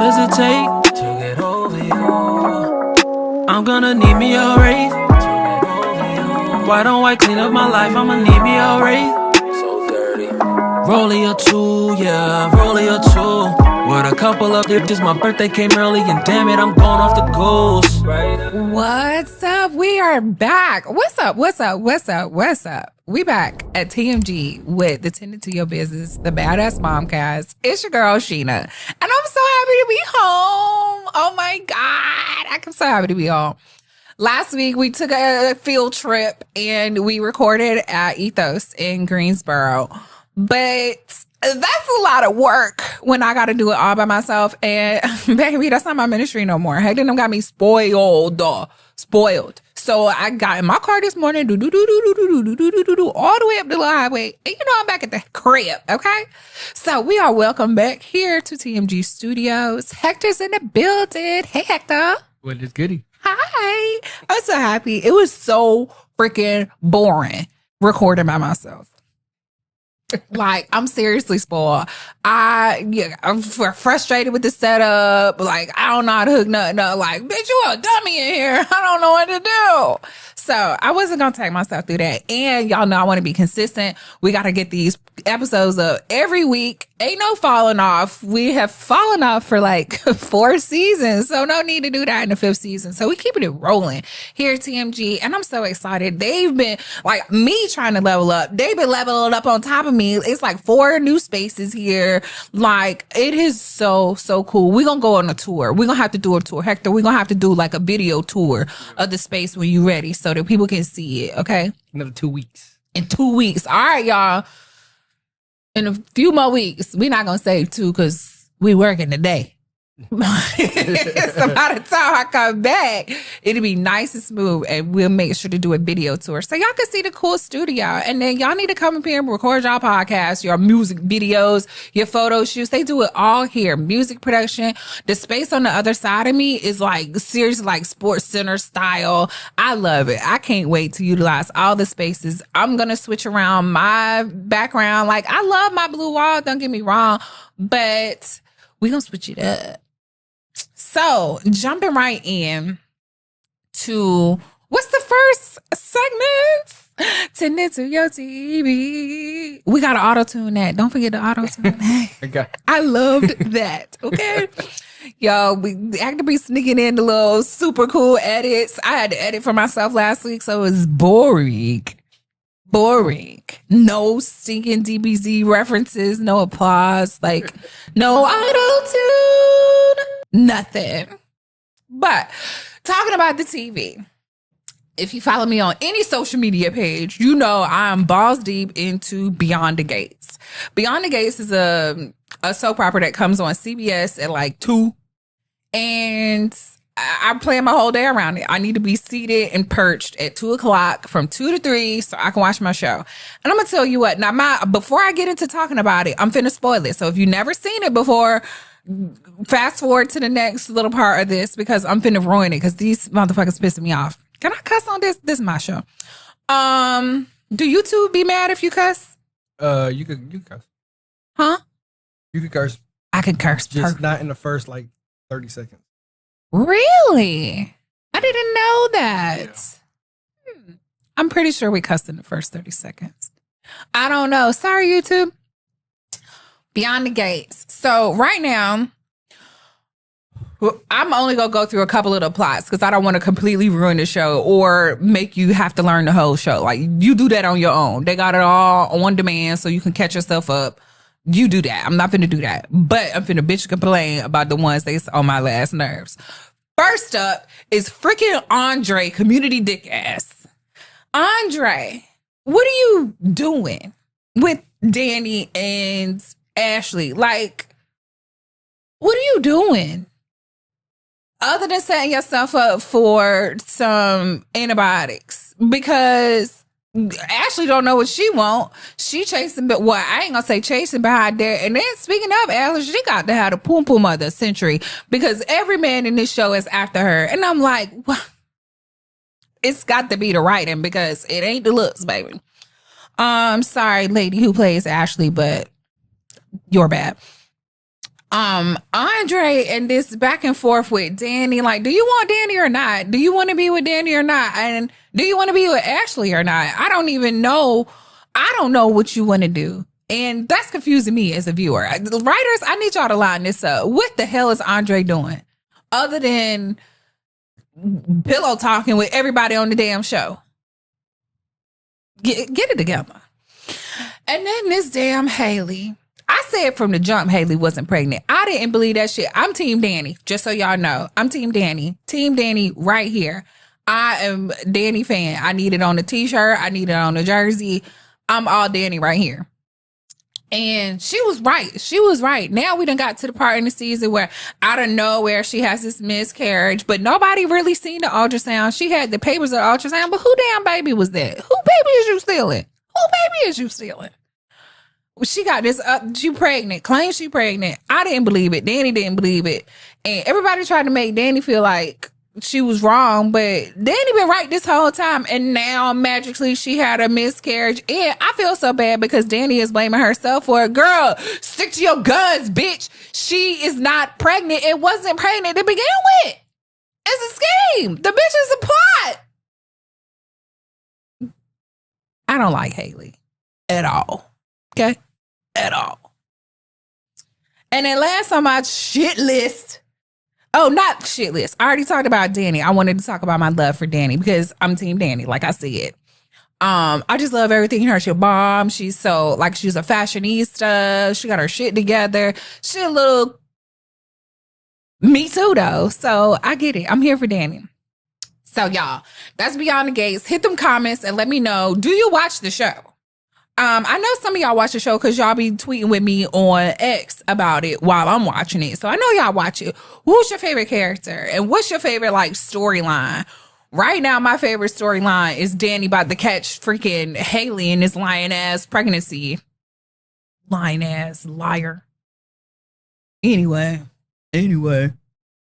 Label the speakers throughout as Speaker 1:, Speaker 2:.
Speaker 1: does it take to get over you? I'm gonna need me a wraith to get over you. Why don't I clean up my life? I'ma need me a wraith. So dirty. Rollie or two, yeah, rollie or two. With a couple of ditches, my birthday came early, and damn it, I'm going off the goose.
Speaker 2: What's up? We are back. What's up? We back at TMG with the Tendin to Your Business, the Badass Momcast. It's your girl, Sheena. And I'm so happy to be home. Oh my God. I'm so happy to be home. Last week, we took a field trip and we recorded at Ethos in Greensboro. But that's a lot of work when I got to do it all by myself. And baby, that's not my ministry no more. Heck, then them got me spoiled. So I got in my car this morning, all the way up the little highway. And you know, I'm back at the crib, okay? So we are welcome back here to TMG Studios. Hector's in the building. Hey, Hector.
Speaker 3: What is goody?
Speaker 2: Hi. I'm so happy. It was so freaking boring recording by myself. Like, I'm seriously spoiled. I'm frustrated with the setup. Like, I don't know how to hook nothing up. Like, bitch, you a dummy in here. I don't know what to do. So I wasn't going to take myself through that. And y'all know I want to be consistent. We got to get these episodes up every week. Ain't no falling off. We have fallen off for like 4 seasons. So no need to do that in the 5th season. So we keeping it rolling here at TMG. And I'm so excited. They've been like me trying to level up. They've been leveling up on top of me. It's like 4 new spaces here. Like, it is so cool. We're going to go on a tour. We're going to have to do a tour. Hector, we're going to have to do like a video tour of the space when you're ready so that people can see it. Okay.
Speaker 3: Another 2 weeks.
Speaker 2: In 2 weeks. All right, y'all. In a few more weeks. We're not going to say 2 because we working today. So by the time I come back, it'll be nice and smooth, and we'll make sure to do a video tour so y'all can see the cool studio. And then y'all need to come up here and record y'all podcasts, your music videos, your photo shoots. They do it all here. Music production. The space on the other side of me is like seriously like Sports Center style. I love it. I can't wait to utilize all the spaces. I'm gonna switch around my background. Like, I love my blue wall, don't get me wrong, but we're gonna switch it up. So, jumping right in to what's the first segment? Tendin to Your TV. We got to auto-tune that. Don't forget to auto-tune that.
Speaker 3: Okay.
Speaker 2: I loved that. Okay. Yo, we had to be sneaking in the little super cool edits. I had to edit for myself last week, so it was boring. No stinking DBZ references, no applause, like no auto-tune. Nothing. But talking about the TV, if you follow me on any social media page, you know I'm balls deep into Beyond the Gates. Beyond the Gates is a soap opera that comes on CBS at like 2. And I'm planning my whole day around it. I need to be seated and perched at 2 o'clock from 2 to 3 so I can watch my show. And I'm going to tell you what, now before I get into talking about it, I'm finna spoil it. So if you've never seen it before, fast forward to the next little part of this because I'm finna ruin it because these motherfuckers pissing me off. Can I cuss on this? This is my show. Do you two be mad if you cuss?
Speaker 3: You can curse.
Speaker 2: Huh?
Speaker 3: You can curse.
Speaker 2: I can curse.
Speaker 3: Just
Speaker 2: Perfect.
Speaker 3: not in the first like 30 seconds.
Speaker 2: Really? I didn't know that. Yeah. I'm pretty sure we cussed in the first 30 seconds. I don't know. Sorry, YouTube. Beyond the Gates. So right now, I'm only going to go through a couple of the plots because I don't want to completely ruin the show or make you have to learn the whole show. Like, you do that on your own. They got it all on demand so you can catch yourself up. You do that. I'm not finna do that. But I'm finna bitch complain about the ones that's on my last nerves. First up is freaking Andre, community dick ass. Andre, what are you doing with Danny and Ashley? Like, what are you doing? Other than setting yourself up for some antibiotics. Because Ashley don't know what she want. She chasing, but well, I ain't gonna say chasing behind there. And then speaking of Ashley, she got to have the poom poom of the century because every man in this show is after her. And I'm like, well, it's got to be the writing because it ain't the looks, baby. Sorry, lady who plays Ashley, but you're bad. Andre and this back and forth with Danny, like, do you want Danny or not? Do you want to be with Danny or not? And do you want to be with Ashley or not? I don't even know. I don't know what you want to do. And that's confusing me as a viewer. Writers, I need y'all to line this up. What the hell is Andre doing? Other than pillow talking with everybody on the damn show. Get it together. And then this damn Haley. I said from the jump Haley wasn't pregnant. I didn't believe that shit. I'm Team Danny, just so y'all know. I'm Team Danny. Team Danny right here. I am Danny fan. I need it on the t-shirt. I need it on the jersey. I'm all Danny right here. And she was right. She was right. Now we done got to the part in the season where out of nowhere she has this miscarriage, but nobody really seen the ultrasound. She had the papers of the ultrasound, but who damn baby was that? Who baby is you stealing? Who baby is you stealing? She got this she pregnant, claims she pregnant. I didn't believe it. Danny didn't believe it. And everybody tried to make Danny feel like she was wrong, but Danny been right this whole time. And now magically she had a miscarriage. And I feel so bad because Danny is blaming herself for it. Girl, stick to your guns, bitch. She is not pregnant. It wasn't pregnant to begin with. It's a scheme. The bitch is a plot. I don't like Haley at all. Okay? At all. And then last on my shit list. Oh, not shit list. I already talked about Danny. I wanted to talk about my love for Danny because I'm Team Danny, like I said. I just love everything her. She's a bomb. She's so, like, she's a fashionista. She got her shit together. She a little me too, though. So I get it. I'm here for Danny. So, y'all, that's Beyond the Gates. Hit them comments and let me know, do you watch the show? I know some of y'all watch the show because y'all be tweeting with me on X about it while I'm watching it. So I know y'all watch it. Who's your favorite character? And what's your favorite, like, storyline? Right now, my favorite storyline is Danny about to catch freaking Haley in this lying-ass pregnancy. Lying-ass liar. Anyway.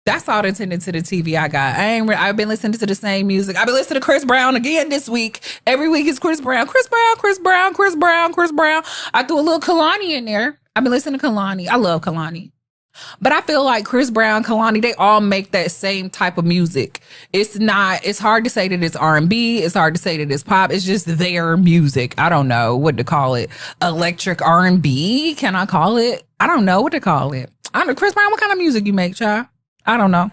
Speaker 2: That's all attended to the TV I got. I've been listening to the same music. I've been listening to Chris Brown again this week. Every week is Chris Brown. I threw a little Kalani in there. I've been listening to Kalani. I love Kalani. But I feel like Chris Brown, Kalani, they all make that same type of music. It's hard to say that it's R&B. It's hard to say that it's pop. It's just their music. I don't know what to call it. Electric R&B, can I call it? I don't know what to call it. I don't know. Chris Brown, what kind of music you make, child? I don't know.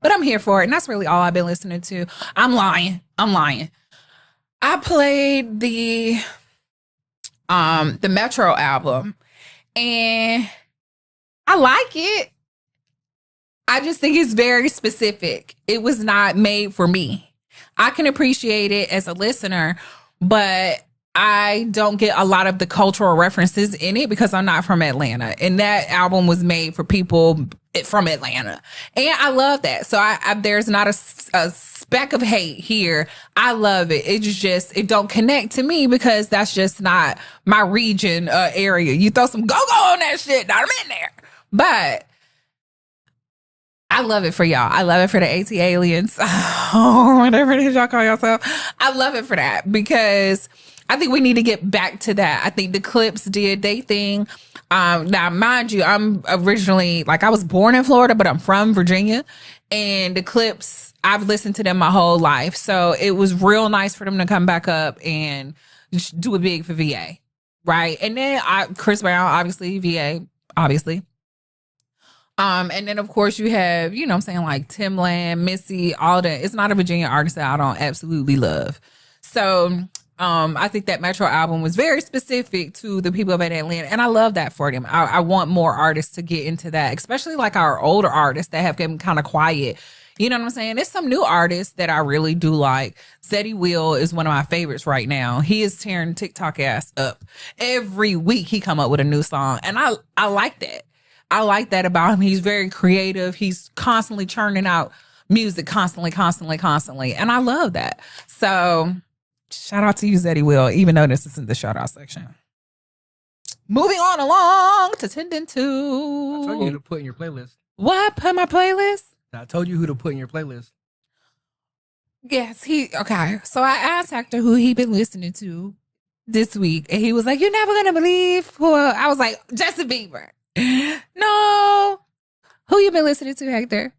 Speaker 2: But I'm here for it. And that's really all I've been listening to. I'm lying. I played the Metro album. And I like it. I just think it's very specific. It was not made for me. I can appreciate it as a listener, but I don't get a lot of the cultural references in it because I'm not from Atlanta. And that album was made for people from Atlanta. And I love that. So there's not a speck of hate here. I love it. It's just, it don't connect to me because that's just not my region area. You throw some go-go on that shit, I'm in there. But I love it for y'all. I love it for the AT aliens. Oh, whatever it is y'all call yourself. I love it for that because I think we need to get back to that. I think the Clips did their thing. Now, mind you, I'm originally, like, I was born in Florida, but I'm from Virginia. And the Clips, I've listened to them my whole life. So it was real nice for them to come back up and do it big for VA. Right. And then Chris Brown, obviously, VA, obviously. And then, of course, you have, you know what I'm saying, like Timbaland, Missy, all that. It's not a Virginia artist that I don't absolutely love. So I think that Metro album was very specific to the people of Atlanta. And I love that for them. I want more artists to get into that, especially like our older artists that have been kind of quiet. You know what I'm saying? There's some new artists that I really do like. Zeddy Will is one of my favorites right now. He is tearing TikTok ass up. Every week he come up with a new song. And I like that. I like that about him. He's very creative. He's constantly churning out music, constantly. And I love that. So shout out to you, Zeddy Will, even though this isn't the shout out section. Moving on along to Tendin 2.
Speaker 3: I told you who to put in your playlist.
Speaker 2: What? Put in my playlist?
Speaker 3: I told you who to put in your playlist.
Speaker 2: Yes, okay. So I asked Hector who he been listening to this week, and he was like, "You're never gonna believe who." I was like, Justin Bieber. No. Who you been listening to, Hector?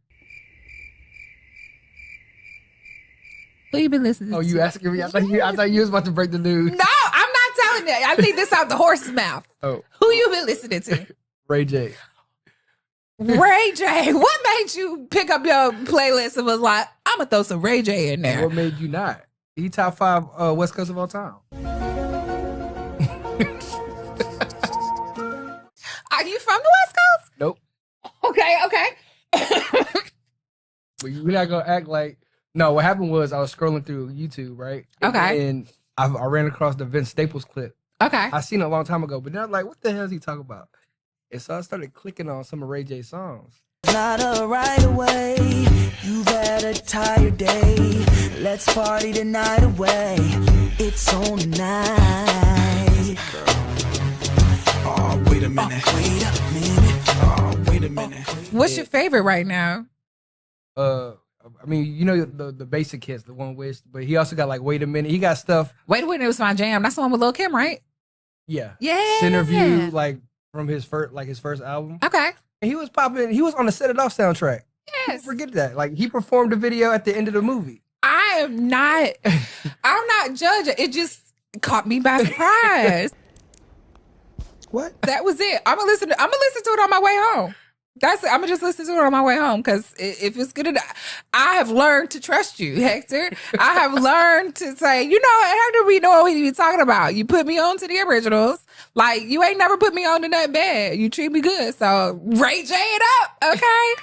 Speaker 2: Who you been listening to?
Speaker 3: Oh, you asking me? I thought you was about to break the news.
Speaker 2: No, I'm not telling you. I think this out the horse's mouth.
Speaker 3: Oh,
Speaker 2: Who you been listening to?
Speaker 3: Ray J.
Speaker 2: Ray J. What made you pick up your playlist and was like, I'm gonna throw some Ray J in there?
Speaker 3: What made you not? He top 5 West Coast of all time.
Speaker 2: Are you from the West Coast?
Speaker 3: Nope.
Speaker 2: Okay.
Speaker 3: We're not gonna act like. No, what happened was I was scrolling through YouTube, right?
Speaker 2: Okay.
Speaker 3: And I ran across the Vince Staples clip.
Speaker 2: Okay.
Speaker 3: I seen it a long time ago, but then I'm like, what the hell is he talking about? And so I started clicking on some of Ray J's songs.
Speaker 4: Not a right away. You've had a tired day. Let's party the night away. It's on tonight.
Speaker 1: Oh, wait a minute. Oh, wait a minute.
Speaker 2: What's your favorite right now?
Speaker 3: I mean, you know the basic hits, the one with, but he also got like, wait a minute. He got stuff.
Speaker 2: Wait a minute, it was my jam. That's the one with Lil' Kim, right?
Speaker 3: Yeah.
Speaker 2: Yeah.
Speaker 3: Centerview, like from his first album.
Speaker 2: Okay.
Speaker 3: And he was popping. He was on the Set It Off soundtrack.
Speaker 2: Yes.
Speaker 3: Forget that. Like he performed the video at the end of the movie.
Speaker 2: I'm not judging. It just caught me by surprise.
Speaker 3: What?
Speaker 2: That was it. I'm gonna listen to it on my way home. That's it. I'm gonna just listen to it on my way home because if it's good enough, I have learned to trust you, Hector. I have learned to say, Hector, we know what we be talking about. You put me on to the originals. Like, you ain't never put me on to nothing bad. You treat me good. So Ray J it up, okay?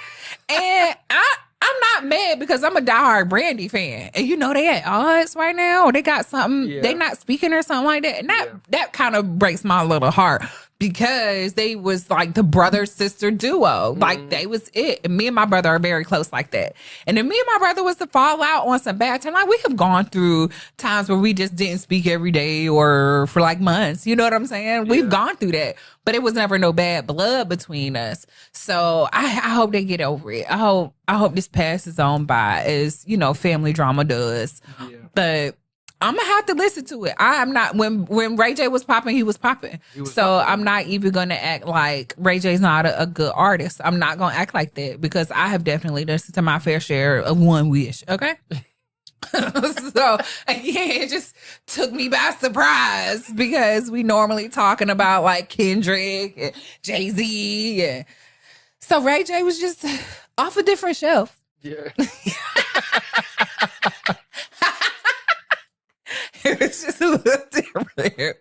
Speaker 2: And I'm not mad because I'm a diehard Brandy fan. And they at odds right now. Or they got something, they not speaking or something like that. And that kind of breaks my little heart. Because they was like the brother-sister duo. Like, they was it. And me and my brother are very close like that. And then me and my brother was to fall out on some bad time. Like, we have gone through times where we just didn't speak every day or for like months. You know what I'm saying? Yeah. We've gone through that. But it was never no bad blood between us. So I hope they get over it. I hope this passes on by as, family drama does. Yeah. But I'm gonna have to listen to it. I'm not when Ray J was popping, he was popping. I'm not even gonna act like Ray J's not a good artist. I'm not gonna act like that because I have definitely listened to my fair share of One Wish. Okay. So again, it just took me by surprise because we normally talking about like Kendrick and Jay-Z. And so Ray J was just off a different shelf.
Speaker 3: Yeah.
Speaker 2: It was just a little different.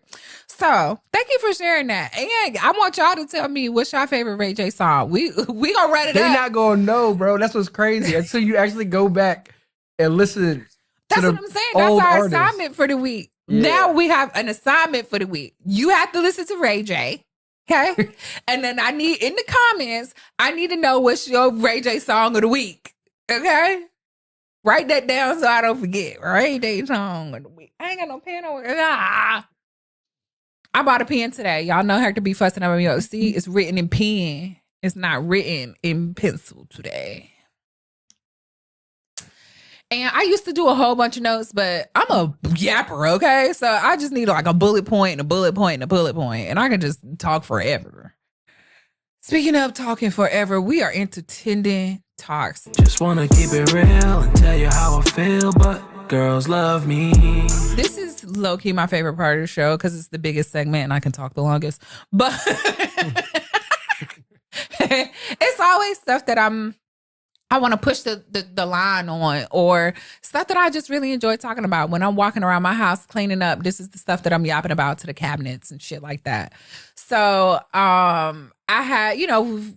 Speaker 2: So thank you for sharing that. And I want y'all to tell me what's your favorite Ray J song. We gonna run it up.
Speaker 3: They're not gonna know, bro. That's what's crazy. Until you actually go back and listen.
Speaker 2: That's what I'm saying. That's our assignment for the week.
Speaker 3: Yeah.
Speaker 2: Now we have an assignment for the week. You have to listen to Ray J. Okay? And then in the comments, I need to know what's your Ray J song of the week. Okay? Write that down so I don't forget. Ray J song of the week. I ain't got no pen over. I bought a pen today. Y'all know how to be fussing over me. See, it's written in pen. It's not written in pencil today. And I used to do a whole bunch of notes, but I'm a yapper, okay? So I just need like a bullet point and a bullet point and a bullet point, and I can just talk forever. Speaking of talking forever, we are into Tendin Talks.
Speaker 1: Just wanna keep it real and tell you how I feel, but girls love me.
Speaker 2: This is low-key my favorite part of the show because it's the biggest segment and I can talk the longest. But it's always stuff that I want to push the line on, or stuff that I just really enjoy talking about. When I'm walking around my house cleaning up, this is the stuff that I'm yapping about to the cabinets and shit like that. So I had,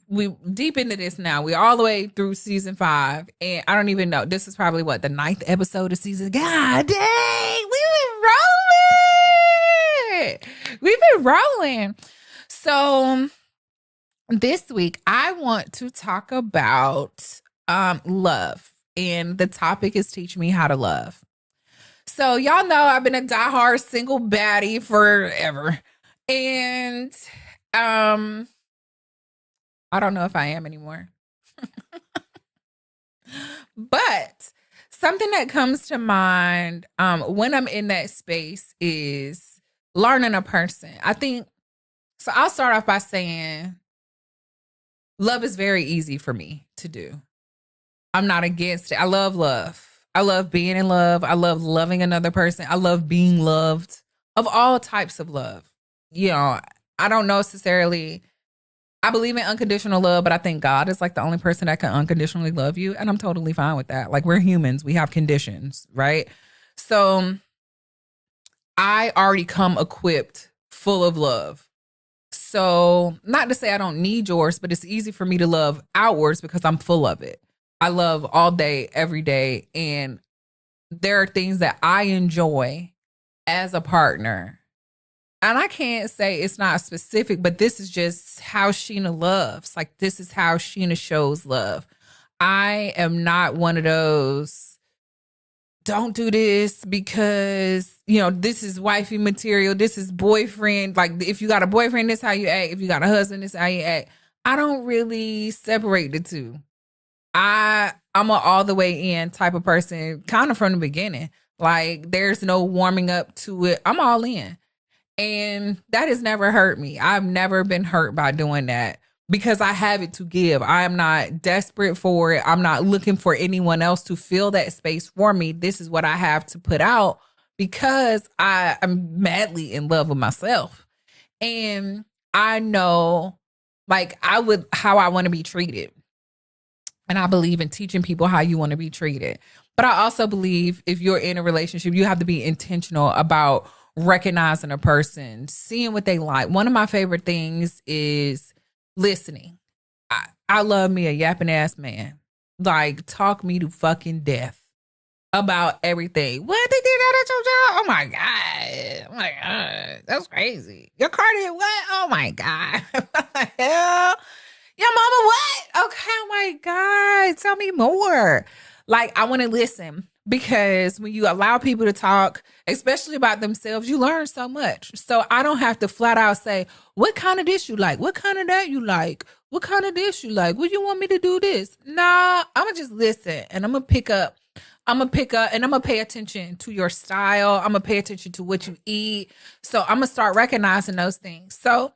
Speaker 2: we deep into this now. We're all the way through season 5, and I don't even know. This is probably the 9th episode of season. God dang, we've been rolling. So this week I want to talk about love, and the topic is teach me how to love. So y'all know I've been a diehard single baddie forever, and I don't know if I am anymore. But something that comes to mind when I'm in that space is learning a person. I think so. I'll start off by saying Love is very easy for me to do. I'm not against it. I love love. I love being in love. I love loving another person. I love being loved, of all types of love. You know, I don't necessarily, I believe in unconditional love, but I think God is like the only person that can unconditionally love you. And I'm totally fine with that. Like, we're humans, we have conditions, right? So I already come equipped full of love. So, not to say I don't need yours, but it's easy for me to love outwards because I'm full of it. I love all day, every day. And there are things that I enjoy as a partner. And I can't say it's not specific, but this is just how Sheena loves. Like, this is how Sheena shows love. I am not one of those, don't do this because, you know, this is wifey material. This is boyfriend. Like, if you got a boyfriend, this is how you act. If you got a husband, this is how you act. I don't really separate the two. I'm an all the way in type of person, kind of from the beginning. Like, there's no warming up to it. I'm all in. And that has never hurt me. I've never been hurt by doing that because I have it to give. I am not desperate for it. I'm not looking for anyone else to fill that space for me. This is what I have to put out because I'm madly in love with myself. And I know, like, how I want to be treated. And I believe in teaching people how you want to be treated. But I also believe if you're in a relationship, you have to be intentional about recognizing a person, seeing what they like. One of my favorite things is listening. I love me a yapping ass man. Like, talk me to fucking death about everything. What, they did that at your job? Oh my God. Oh my God. That's crazy. Your car did what? Oh my God. What the hell? Your mama what? Okay, oh my God. Tell me more. Like, I want to listen because when you allow people to talk, especially about themselves, you learn so much. So I don't have to flat out say, what kind of this you like? What kind of that you like? What kind of this you like? Would you want me to do this? Nah, I'm going to just listen and I'm going to pick up and I'm going to pay attention to your style. I'm going to pay attention to what you eat. So I'm going to start recognizing those things. So,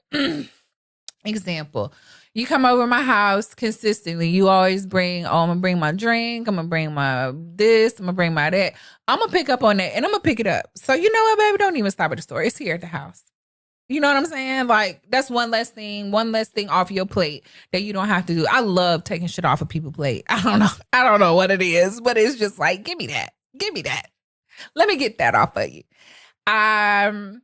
Speaker 2: example, you come over my house consistently. You always bring, I'm going to bring my drink. I'm going to bring my this. I'm going to bring my that. I'm going to pick up on that and I'm going to pick it up. So you know what, baby? Don't even stop at the store. It's here at the house. You know what I'm saying? Like, that's one less thing off your plate that you don't have to do. I love taking shit off of people's plate. I don't know what it is, but it's just like, give me that. Give me that. Let me get that off of you. I'm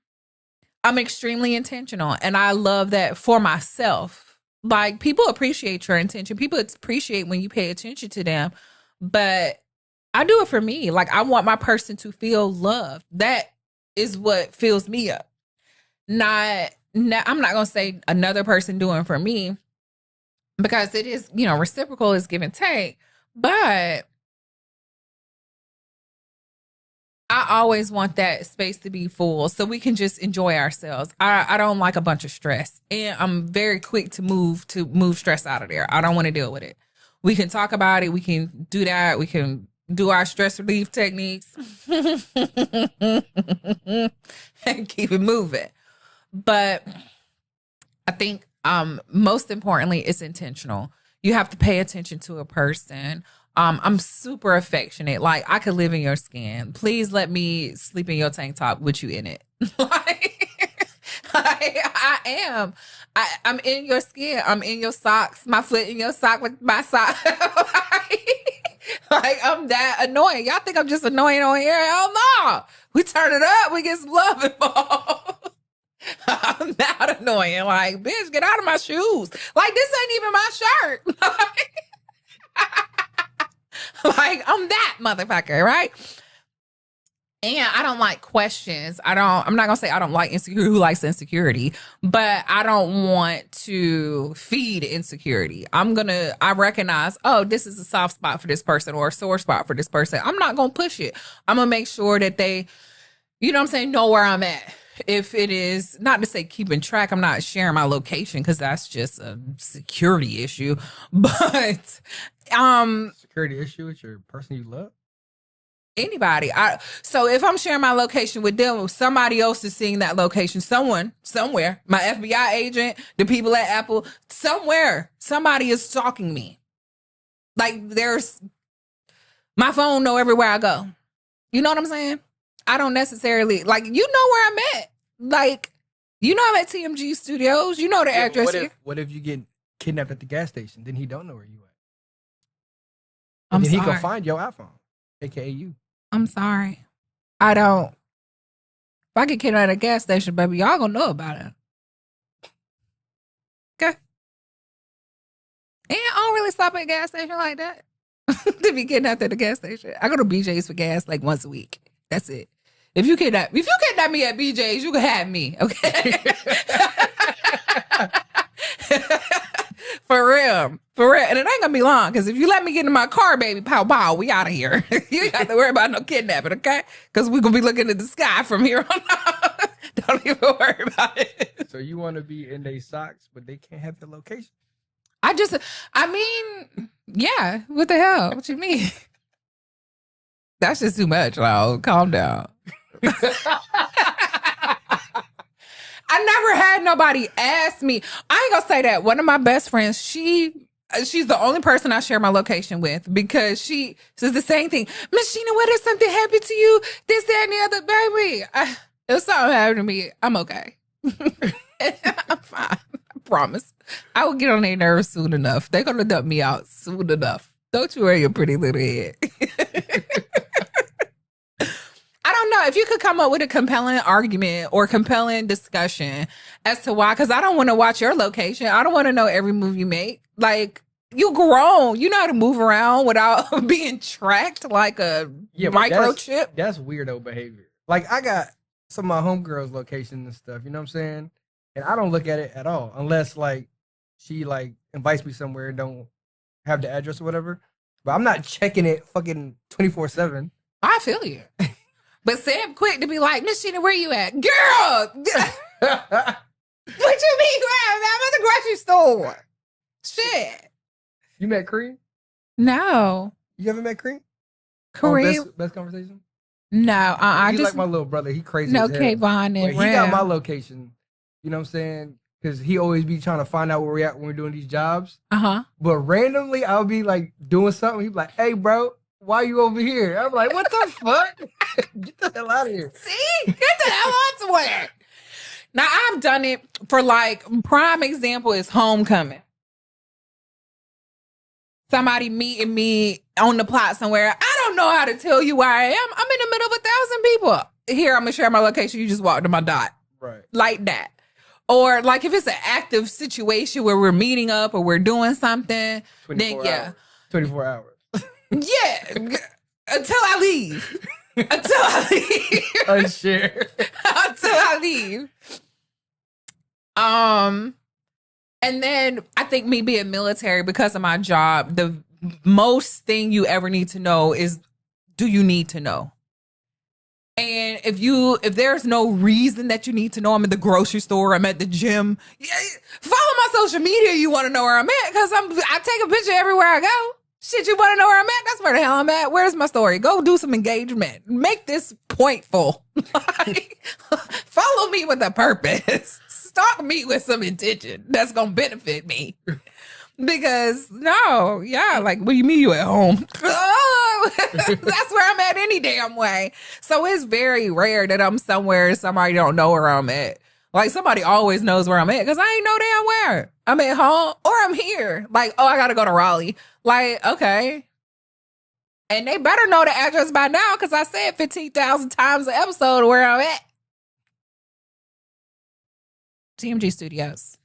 Speaker 2: extremely intentional and I love that for myself. Like, people appreciate your intention. People appreciate when you pay attention to them. But I do it for me. Like, I want my person to feel loved. That is what fills me up. I'm not going to say another person doing for me because it is, you know, reciprocal is give and take. But I always want that space to be full so we can just enjoy ourselves. I don't like a bunch of stress. And I'm very quick to move stress out of there. I don't want to deal with it. We can talk about it. We can do that. We can do our stress relief techniques and keep it moving. But I think most importantly, it's intentional. You have to pay attention to a person. I'm super affectionate. Like, I could live in your skin. Please let me sleep in your tank top with you in it. I am. I'm in your skin. I'm in your socks. My foot in your sock with my sock. Like, I'm that annoying. Y'all think I'm just annoying on here? Hell no. We turn it up. We get some love involved. I'm that annoying. Like, bitch, get out of my shoes. Like, this ain't even my shirt. Like, I'm that motherfucker, right? And I don't like questions. I'm not gonna say I don't like insecurity. Who likes insecurity? But I don't want to feed insecurity. I recognize, oh, this is a soft spot for this person or a sore spot for this person. I'm not gonna push it. I'm gonna make sure that they, you know what I'm saying, know where I'm at. If it is, not to say keeping track, I'm not sharing my location because that's just a security issue. But
Speaker 3: security issue with your person you love?
Speaker 2: Anybody. So if I'm sharing my location with them, somebody else is seeing that location. Someone, somewhere, my FBI agent, the people at Apple, somewhere, somebody is stalking me. Like there's my phone know everywhere I go. You know what I'm saying? I don't necessarily like you know where I'm at. Like, you know I'm at TMG Studios. You know the address here.
Speaker 3: What if you get kidnapped at the gas station? Then he don't know where you at.
Speaker 2: I'm
Speaker 3: And then
Speaker 2: sorry.
Speaker 3: he can find your iPhone, aka you.
Speaker 2: I'm sorry. I don't. If I get kidnapped at a gas station, baby, y'all gonna know about it. Okay. And I don't really stop at a gas station like that to be kidnapped at the gas station. I go to BJ's for gas like once a week. That's it. If you kidnap me at BJ's, you can have me. Okay. For real. And it ain't gonna be long, because if you let me get in my car, baby, pow pow, we out of here. You ain't have to worry about no kidnapping, okay? Because we're gonna be looking at the sky from here on out. Don't even worry about it.
Speaker 3: So you want to be in their socks, but they can't have your location.
Speaker 2: I mean, yeah, what the hell? What you mean? That's just too much, Lau. Calm down. I never had nobody ask me. I ain't gonna say that. One of my best friends, she's the only person I share my location with, because she says the same thing. Miss Sheena, what if something happened to you? This, that, and the other, baby. If something happened to me, I'm okay. I'm fine. I promise. I will get on their nerves soon enough. They're gonna dump me out soon enough. Don't you worry your pretty little head. I don't know if you could come up with a compelling argument or compelling discussion as to why, because I don't want to watch your location. I don't want to know every move you make. Like, you grown. You know how to move around without being tracked like a microchip.
Speaker 3: That's weirdo behavior. Like, I got some of my homegirls' locations and stuff, you know what I'm saying? And I don't look at it at all unless, like, she, like, invites me somewhere and don't have the address or whatever. But I'm not checking it fucking 24/7.
Speaker 2: I feel you. But Sam quick to be like, Miss Sheena, where you at? Girl! What you mean, I'm at the grocery store. Shit.
Speaker 3: You met Cream?
Speaker 2: No.
Speaker 3: You ever met Cream?
Speaker 2: Cream?
Speaker 3: Best conversation?
Speaker 2: No.
Speaker 3: He's like my little brother. He crazy
Speaker 2: no
Speaker 3: as hell.
Speaker 2: K-Von and
Speaker 3: He got my location. You know what I'm saying? Because he always be trying to find out where we at when we're doing these jobs.
Speaker 2: Uh-huh.
Speaker 3: But randomly, I'll be like doing something. He'd be like, hey, bro, why you over here? I'm like, what the fuck? Get the hell out of here.
Speaker 2: See? Get the hell out somewhere. Now, I've done it for, like, prime example is homecoming. Somebody meeting me on the plot somewhere. I don't know how to tell you where I am. I'm in the middle of 1,000 people. Here, I'm going to share my location. You just walk to my dot.
Speaker 3: Right.
Speaker 2: Like that. Or, like, if it's an active situation where we're meeting up or we're doing something, then, yeah.
Speaker 3: Hours. 24 hours.
Speaker 2: Yeah. Until I leave.
Speaker 3: Unshare.
Speaker 2: Until I leave. And then I think me being military, because of my job, the most thing you ever need to know is, do you need to know? And if there's no reason that you need to know, I'm at the grocery store, I'm at the gym, follow my social media. You want to know where I'm at, because I take a picture everywhere I go. Shit, you want to know where I'm at? That's where the hell I'm at. Where's my story? Go do some engagement. Make this pointful. Follow me with a purpose. Stalk me with some intention that's going to benefit me. Because, no, yeah, like, what do you mean you at home? That's where I'm at any damn way. So it's very rare that I'm somewhere and somebody don't know where I'm at. Like, somebody always knows where I'm at, because I ain't no damn where. I'm at home or I'm here. Like, oh, I got to go to Raleigh. Like, okay. And they better know the address by now, because I said 15,000 times an episode where I'm at. TMG Studios.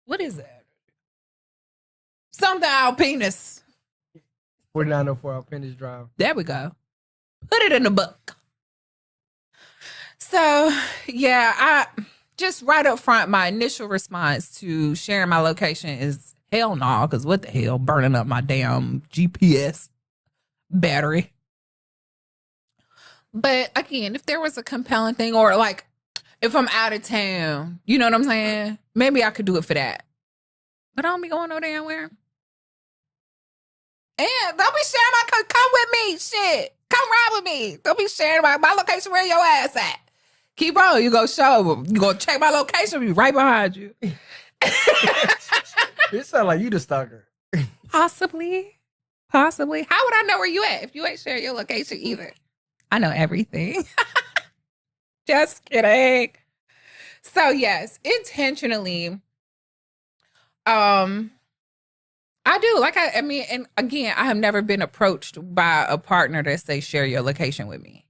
Speaker 2: What is that? Something Alpinus.
Speaker 3: 4904 Alpinus Drive.
Speaker 2: There we go. Put it in the book. So, yeah, just right up front, my initial response to sharing my location is hell no, because what the hell, burning up my damn GPS battery. But again, if there was a compelling thing, or like if I'm out of town, you know what I'm saying? Maybe I could do it for that. But I don't be going no damn where. And don't be sharing my come with me, shit. Come ride with me. Don't be sharing my location. Where your ass at? Keep on. You go show them. You go check my location. Be right behind you.
Speaker 3: It sound like you the stalker.
Speaker 2: Possibly. How would I know where you at if you ain't sharing your location either? I know everything. Just kidding. So yes, intentionally, I do. Like I mean, and again, I have never been approached by a partner that say share your location with me.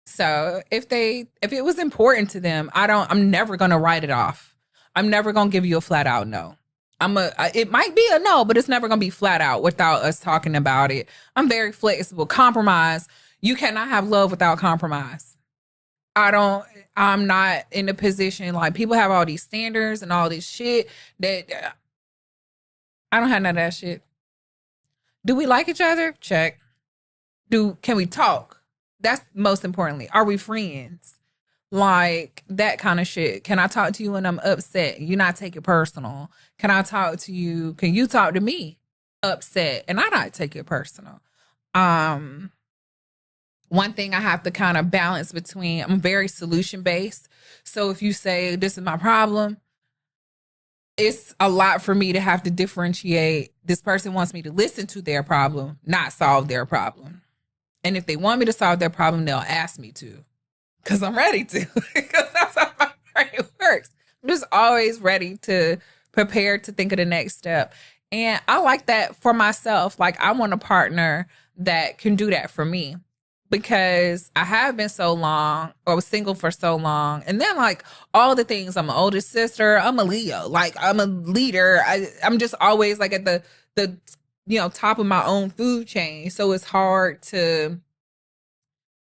Speaker 2: So if it was important to them, I'm never gonna write it off. I'm never gonna give you a flat out no. It might be a no, but it's never gonna be flat out without us talking about it. I'm very flexible. Compromise. You cannot have love without compromise. I'm not in a position like people have all these standards and all this shit that I don't have none of that shit. Do we like each other? Check. Can we talk? That's most importantly. Are we friends? Like that kind of shit. Can I talk to you when I'm upset? You not take it personal. Can I talk to you? Can you talk to me upset and I not take it personal? One thing I have to kind of balance between, I'm very solution based. So if you say this is my problem, it's a lot for me to have to differentiate. This person wants me to listen to their problem, not solve their problem. And if they want me to solve their problem, they'll ask me to. Because I'm ready to. Because that's how my brain works. I'm just always ready to prepare to think of the next step. And I like that for myself. Like I want a partner that can do that for me. Because I have been so long, or was single for so long. And then like all the things, I'm an oldest sister, I'm a Leo, like I'm a leader. I'm just always like at the top of my own food chain. So it's hard to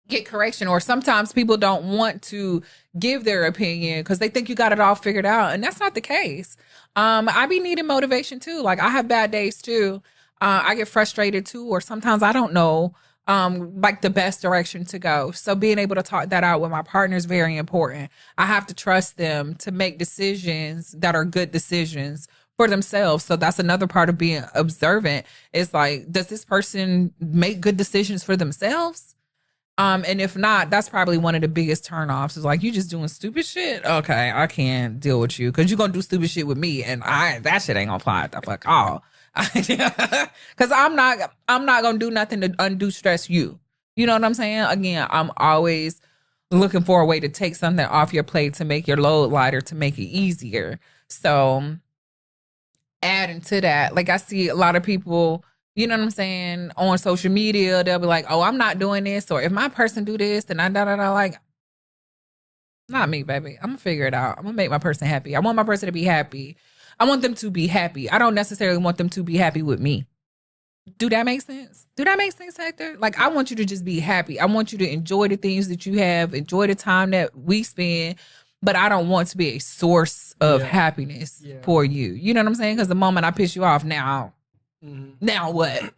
Speaker 2: get correction, or sometimes people don't want to give their opinion because they think you got it all figured out. And that's not the case. I be needing motivation too. Like I have bad days too. I get frustrated too, or sometimes I don't know like the best direction to go. So being able to talk that out with my partner is very important. I have to trust them to make decisions that are good decisions for themselves. So that's another part of being observant is like, does this person make good decisions for themselves? And if not, that's probably one of the biggest turnoffs is like, you just doing stupid shit. Okay, I can't deal with you because you're going to do stupid shit with me. And that shit ain't going to fly the fuck all. Because I'm not gonna do nothing to undue stress you. You know what I'm saying? Again, I'm always looking for a way to take something off your plate to make your load lighter, to make it easier. So adding to that, like I see a lot of people, you know what I'm saying, on social media, they'll be like, oh, I'm not doing this, or if my person do this, then like, not me, baby. I'm gonna figure it out. I'm gonna make my person happy. I want my person to be happy. I want them to be happy. I don't necessarily want them to be happy with me. Do that make sense? Hector? Like, I want you to just be happy. I want you to enjoy the things that you have, enjoy the time that we spend, but I don't want to be a source of happiness for you. You know what I'm saying? Because the moment I piss you off, now what?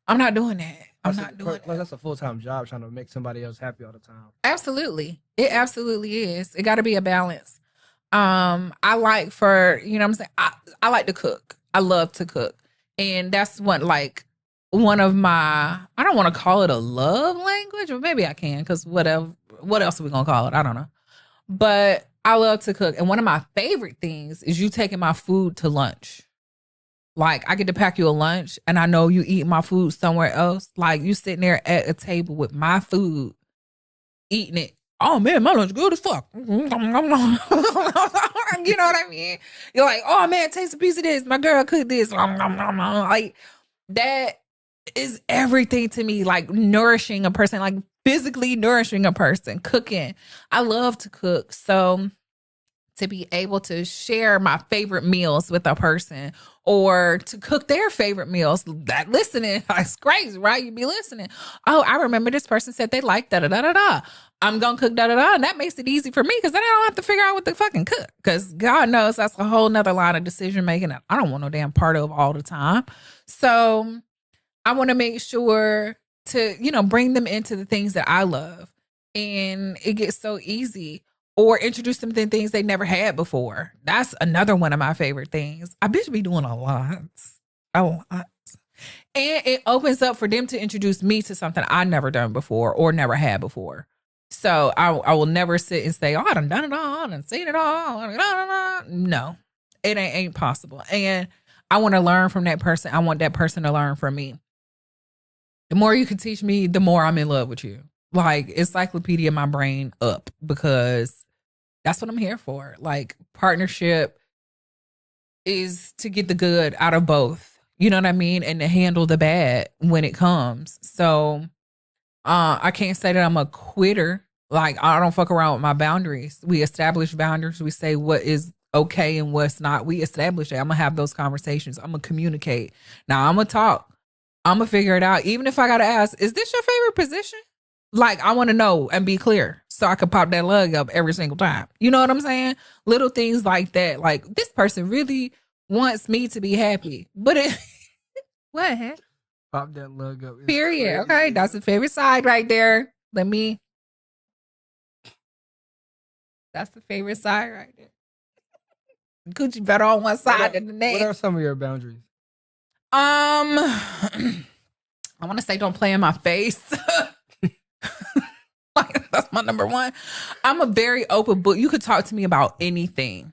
Speaker 2: I'm not doing that. I'm not doing that.
Speaker 3: That's a full-time job, trying to make somebody else happy all the time.
Speaker 2: Absolutely. It absolutely is. It got to be a balance. I like you know what I'm saying? I like to cook. I love to cook. And that's one of my, I don't want to call it a love language, but maybe I can, because what else are we going to call it? I don't know. But I love to cook. And one of my favorite things is you taking my food to lunch. Like, I get to pack you a lunch and I know you eat my food somewhere else. Like, you sitting there at a table with my food, eating it. Oh man, my lunch good as fuck. You know what I mean? You're like, oh man, taste a piece of this. My girl cooked this. Like, that is everything to me. Like, nourishing a person, like physically nourishing a person, cooking. I love to cook. So to be able to share my favorite meals with a person, or to cook their favorite meals, that listening, it's crazy, right? You be listening. Oh, I remember this person said they like da-da-da-da-da. I'm going to cook da-da-da. And that makes it easy for me because then I don't have to figure out what to fucking cook. Because God knows that's a whole nother line of decision making that I don't want no damn part of all the time. So I want to make sure to, bring them into the things that I love. And it gets so easy. Or introduce them to things they never had before. That's another one of my favorite things. I bitch be doing a lot. And it opens up for them to introduce me to something I never done before or never had before. So I will never sit and say, oh, I done it all, I done seen it all. No, it ain't possible. And I want to learn from that person. I want that person to learn from me. The more you can teach me, the more I'm in love with you. Like, encyclopedia my brain up, because that's what I'm here for. Like, partnership is to get the good out of both. You know what I mean? And to handle the bad when it comes. So I can't say that I'm a quitter. Like, I don't fuck around with my boundaries. We establish boundaries. We say what is okay and what's not. We establish it. I'm going to have those conversations. I'm going to communicate. Now, I'm going to talk. I'm going to figure it out. Even if I got to ask, is this your favorite position? Like, I want to know and be clear so I can pop that lug up every single time. You know what I'm saying? Little things like that. Like, this person really wants me to be happy. But it... What?
Speaker 3: Pop that lug up. It's
Speaker 2: Period.
Speaker 3: crazy.
Speaker 2: Okay, that's the favorite side right there. That's the favorite side right there. Gucci better on one side than the next.
Speaker 3: What are some of your boundaries?
Speaker 2: I want to say don't play in my face. Like, that's my number one. I'm a very open book. You could talk to me about anything.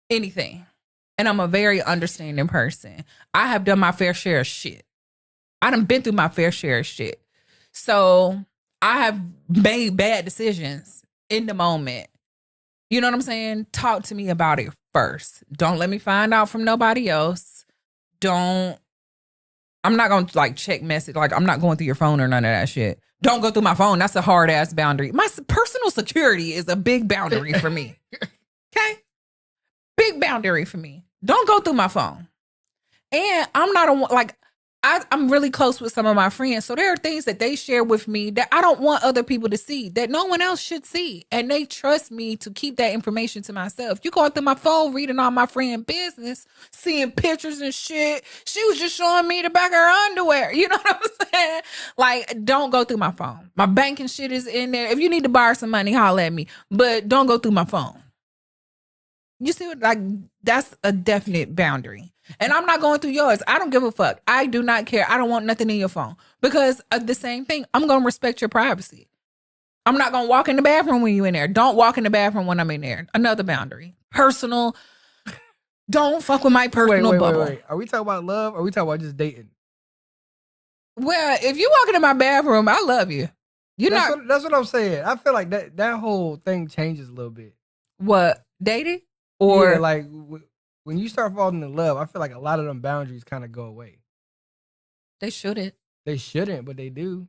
Speaker 2: Anything. And I'm a very understanding person. I have done my fair share of shit. I done been through my fair share of shit. So I have made bad decisions in the moment. You know what I'm saying? Talk to me about it first. Don't let me find out from nobody else. I'm not going to like check message. Like, I'm not going through your phone or none of that shit. Don't go through my phone. That's a hard ass boundary. My personal security is a big boundary for me. Okay? Big boundary for me. Don't go through my phone. And I'm not like, I'm really close with some of my friends. So there are things that they share with me that I don't want other people to see, that no one else should see. And they trust me to keep that information to myself. You going through my phone, reading all my friend business, seeing pictures and shit. She was just showing me the back of her underwear. You know what I'm saying? Like, don't go through my phone. My banking shit is in there. If you need to borrow some money, holler at me. But don't go through my phone. You see what, like, that's a definite boundary. And I'm not going through yours. I don't give a fuck. I do not care. I don't want nothing in your phone. Because of the same thing, I'm going to respect your privacy. I'm not going to walk in the bathroom when you're in there. Don't walk in the bathroom when I'm in there. Another boundary. Personal. Don't fuck with my personal bubble.
Speaker 3: Wait. Are we talking about love or are we talking about just dating?
Speaker 2: Well, if you walk into my bathroom, I love you.
Speaker 3: That's what I'm saying. I feel like that whole thing changes a little bit.
Speaker 2: What? Dating? Or
Speaker 3: yeah, like when you start falling in love, I feel like a lot of them boundaries kind of go away.
Speaker 2: They shouldn't.
Speaker 3: They shouldn't, but they do.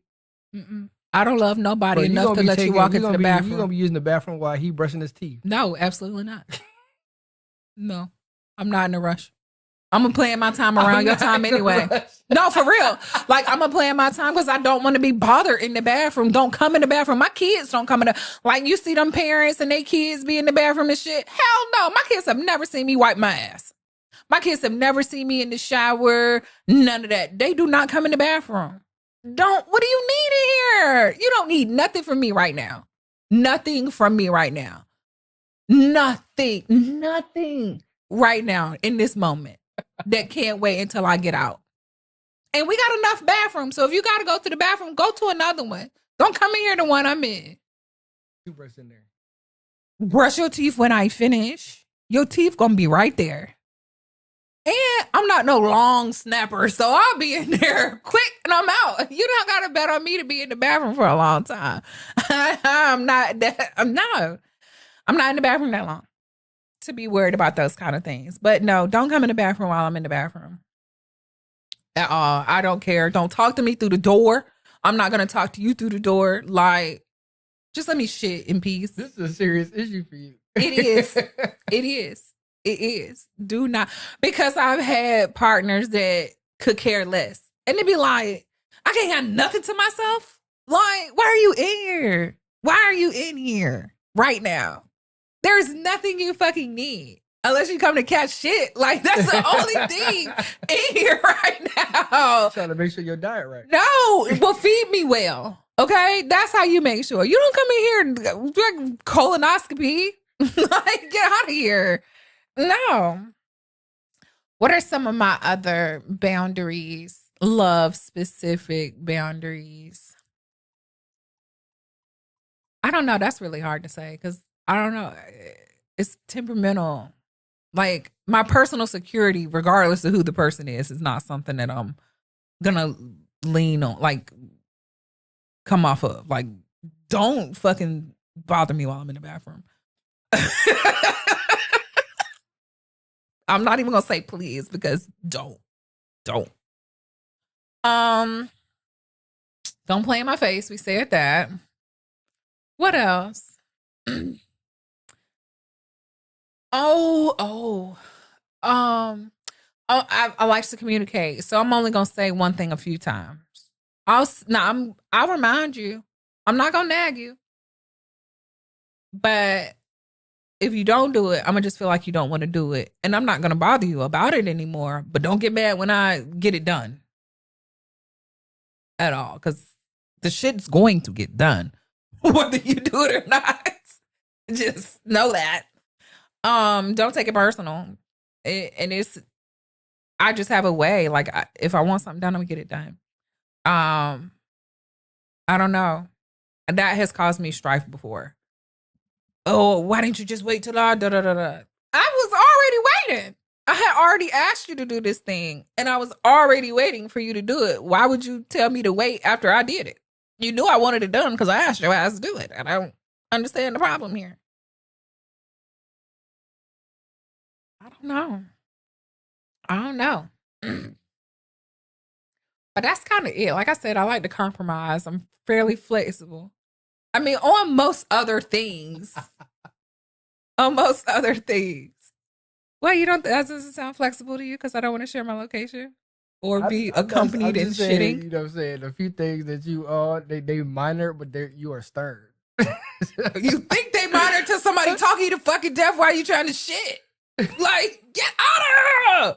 Speaker 2: Mm-mm. I don't love nobody enough to let you walk into the bathroom.
Speaker 3: You're going to be using the bathroom while he brushing his teeth.
Speaker 2: No, absolutely not. No, I'm not in a rush. I'm going to plan my time around your time anyway. No, for real. Like, I'm going to plan my time because I don't want to be bothered in the bathroom. Don't come in the bathroom. My kids don't come in the... Like, you see them parents and their kids be in the bathroom and shit. Hell no. My kids have never seen me wipe my ass. My kids have never seen me in the shower. None of that. They do not come in the bathroom. What do you need in here? You don't need nothing from me right now. Nothing from me right now. Nothing right now in this moment. That can't wait until I get out. And we got enough bathrooms. So if you got to go to the bathroom, go to another one. Don't come in here the one I'm in.
Speaker 3: Toothbrush in there.
Speaker 2: Brush your teeth when I finish. Your teeth going to be right there. And I'm not no long snapper. So I'll be in there quick and I'm out. You don't got to bet on me to be in the bathroom for a long time. I'm not in the bathroom that long to be worried about those kind of things. But no, don't come in the bathroom while I'm in the bathroom. At all. I don't care. Don't talk to me through the door. I'm not going to talk to you through the door. Like, just let me shit in peace.
Speaker 3: This is a serious issue for you.
Speaker 2: It is. It is. It is. Do not. Because I've had partners that could care less. And they'd be like, I can't have nothing to myself. Like, why are you in here? Why are you in here right now? There's nothing you fucking need unless you come to catch shit. Like, that's the only thing in here right now.
Speaker 3: Trying to make sure your diet right.
Speaker 2: No, well, feed me well. Okay, that's how you make sure. You don't come in here and like colonoscopy. Like, get out of here. No. What are some of my other boundaries? love specific boundaries. I don't know. That's really hard to say because I don't know. It's temperamental. Like my personal security, regardless of who the person is not something that I'm gonna lean on, like come off of. Like, don't fucking bother me while I'm in the bathroom. I'm not even gonna say please because don't. Don't play in my face. We said that. What else? I like to communicate, so I'm only gonna say one thing a few times. I'll remind you. I'm not gonna nag you, but if you don't do it, I'm gonna just feel like you don't want to do it, and I'm not gonna bother you about it anymore. But don't get mad when I get it done at all, because the shit's going to get done, whether you do it or not. Just know that. Don't take it personal. I just have a way. Like, if I want something done, I'm gonna get it done. I don't know. That has caused me strife before. Oh, why didn't you just wait till I da da da da? I was already waiting. I had already asked you to do this thing, and I was already waiting for you to do it. Why would you tell me to wait after I did it? You knew I wanted it done because I asked your ass to do it, and I don't understand the problem here. I don't know. But that's kind of it. Like I said, I like to compromise. I'm fairly flexible. I mean, on most other things. On most other things. Well, you don't, that doesn't sound flexible to you because I don't want to share my location or be accompanied in
Speaker 3: saying,
Speaker 2: shitting.
Speaker 3: You know what I'm saying? A few things that you they minor, but you are stern.
Speaker 2: You think they minor till somebody talking you to fucking death while you trying to shit. Like, get out of here.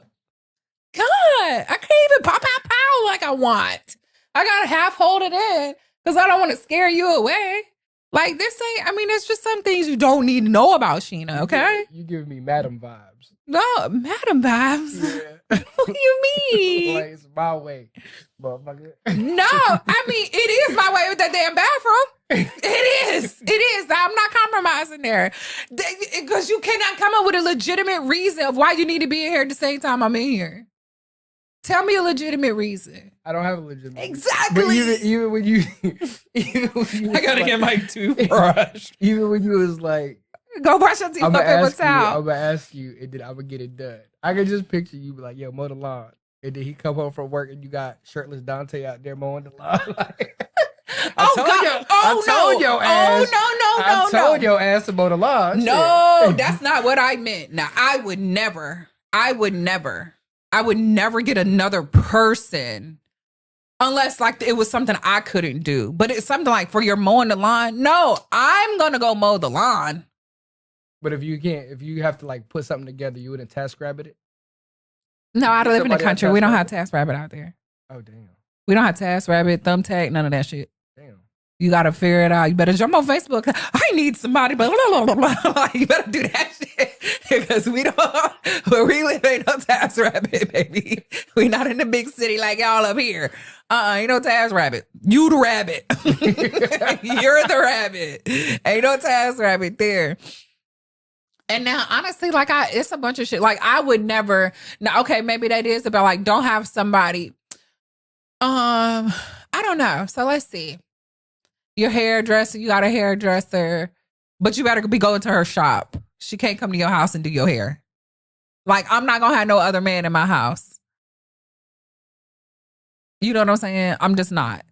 Speaker 2: God, I can't even pop out pow like I want. I gotta half hold it in because I don't want to scare you away. Like, this ain't, I mean, it's just some things you don't need to know about, Sheena, okay?
Speaker 3: You give me madam vibes.
Speaker 2: No, madam vibes?
Speaker 3: Yeah.
Speaker 2: What do you mean?
Speaker 3: Like, it's my way, motherfucker.
Speaker 2: No, I mean, it is my way with that damn bathroom. It is. I'm not compromising there. Because you cannot come up with a legitimate reason of why you need to be in here at the same time I'm in here. Tell me a legitimate reason.
Speaker 3: I don't have a legitimate
Speaker 2: exactly.
Speaker 3: reason. But even when you
Speaker 2: I gotta get my toothbrush.
Speaker 3: Even when you was like,
Speaker 2: go brush your teeth up with a towel.
Speaker 3: I'm gonna ask you, and then I'm gonna get it done. I can just picture you be like, yo, mow the lawn. And then he come home from work and you got shirtless Dante out there mowing the lawn. I told your ass. I told your ass to mow the lawn.
Speaker 2: No, that's not what I meant. Now, I would never get another person unless like it was something I couldn't do. But it's something like for your mowing the lawn. No, I'm going to go mow the lawn.
Speaker 3: But if you have to like put something together, you wouldn't TaskRabbit it?
Speaker 2: No, I live in the country. We don't have TaskRabbit out there.
Speaker 3: Oh, damn.
Speaker 2: We don't have TaskRabbit, Thumbtack, none of that shit.
Speaker 3: Damn.
Speaker 2: You got to figure it out. You better jump on Facebook. I need somebody, but you better do that shit because we live ain't no TaskRabbit, baby. We not in the big city like y'all up here. Ain't no TaskRabbit. You the rabbit. You're the rabbit. Ain't no TaskRabbit there. And now, honestly, like it's a bunch of shit. Like I would never. Now, okay, maybe that is about like don't have somebody. I don't know. So let's see. Your hairdresser, you got a hairdresser, but you better be going to her shop. She can't come to your house and do your hair. Like I'm not gonna have no other man in my house. You know what I'm saying? I'm just not.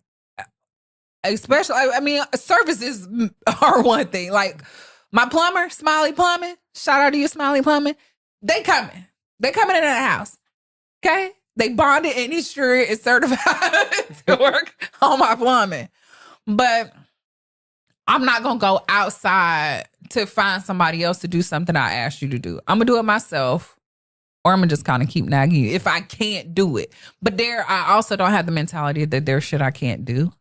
Speaker 2: Especially, I mean, services are one thing. Like my plumber, Smiley Plumbing. Shout out to you, Smiley Plumbing. They coming in the house. Okay? They bonded and insured and certified to work on my plumbing. But I'm not going to go outside to find somebody else to do something I asked you to do. I'm going to do it myself, or I'm going to just kind of keep nagging you if I can't do it. But I also don't have the mentality that there's shit I can't do.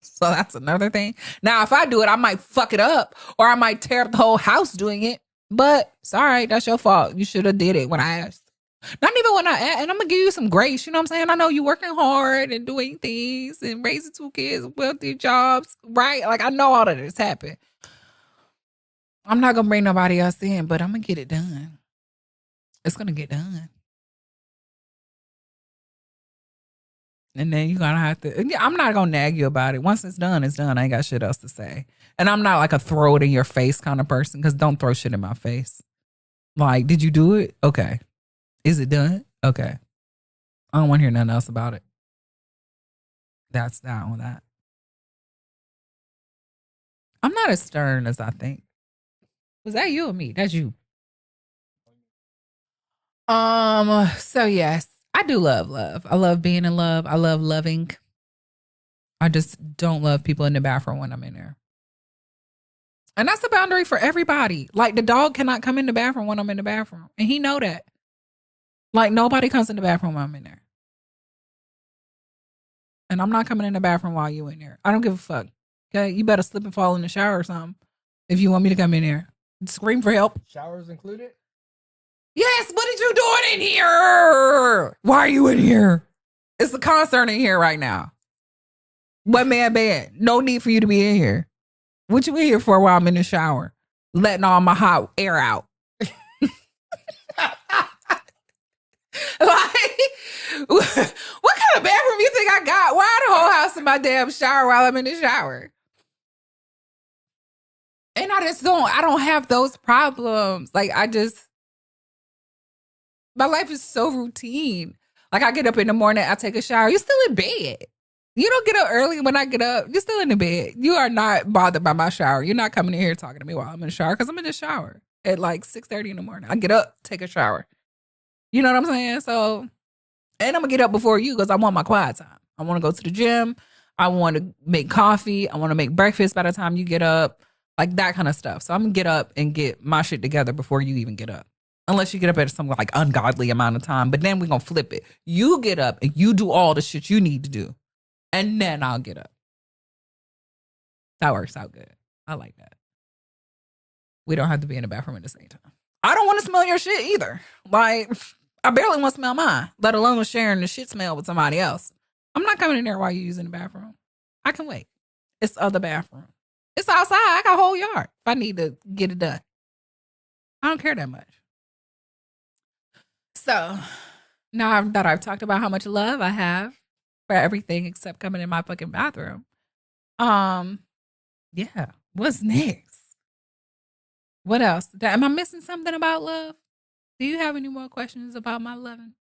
Speaker 2: So that's another thing. Now, if I do it, I might fuck it up, or I might tear up the whole house doing it. But it's all right. That's your fault. You should have did it when I asked. Not even when and I'm gonna give you some grace. You know what I'm saying? I know you working hard and doing things and raising 2 kids, wealthy jobs, right? Like I know all of this happened. I'm not gonna bring nobody else in, but I'm gonna get it done. It's gonna get done. And then you're gonna have to. I'm not gonna nag you about it. Once it's done, it's done. I ain't got shit else to say. And I'm not like a throw it in your face kind of person, because don't throw shit in my face. Like, did you do it? Okay. Is it done? Okay. I don't want to hear nothing else about it. That's that on that. I'm not as stern as I think. Was that you or me? That's you. So yes, I do love love. I love being in love. I love loving. I just don't love people in the bathroom when I'm in there. And that's a boundary for everybody. Like the dog cannot come in the bathroom when I'm in the bathroom. And he know that. Like nobody comes in the bathroom when I'm in there. And I'm not coming in the bathroom while you in there. I don't give a fuck. Okay? You better slip and fall in the shower or something if you want me to come in there. Scream for help.
Speaker 3: Showers included?
Speaker 2: Yes, what did you doing in here? Why are you in here? It's a concert in here right now. One man band. No need for you to be in here. What you in here for while I'm in the shower? Letting all my hot air out. Like, what kind of bathroom you think I got? Why the whole house in my damn shower while I'm in the shower? And I don't have those problems. Like, my life is so routine. Like, I get up in the morning, I take a shower. You're still in bed. You don't get up early when I get up. You're still in the bed. You are not bothered by my shower. You're not coming in here talking to me while I'm in the shower, because I'm in the shower at like 6:30 in the morning. I get up, take a shower. You know what I'm saying? So, and I'm going to get up before you because I want my quiet time. I want to go to the gym. I want to make coffee. I want to make breakfast by the time you get up. Like that kind of stuff. So I'm going to get up and get my shit together before you even get up. Unless you get up at some like ungodly amount of time. But then we're going to flip it. You get up and you do all the shit you need to do. And then I'll get up. That works out good. I like that. We don't have to be in the bathroom at the same time. I don't want to smell your shit either. Like, I barely want to smell mine, let alone sharing the shit smell with somebody else. I'm not coming in there while you're using the bathroom. I can wait. It's the other bathroom. It's outside. I got a whole yard if I need to get it done. I don't care that much. So, now that I've talked about how much love I have for everything except coming in my fucking bathroom. Yeah. What's next? What else? Am I missing something about love? Do you have any more questions about my loving?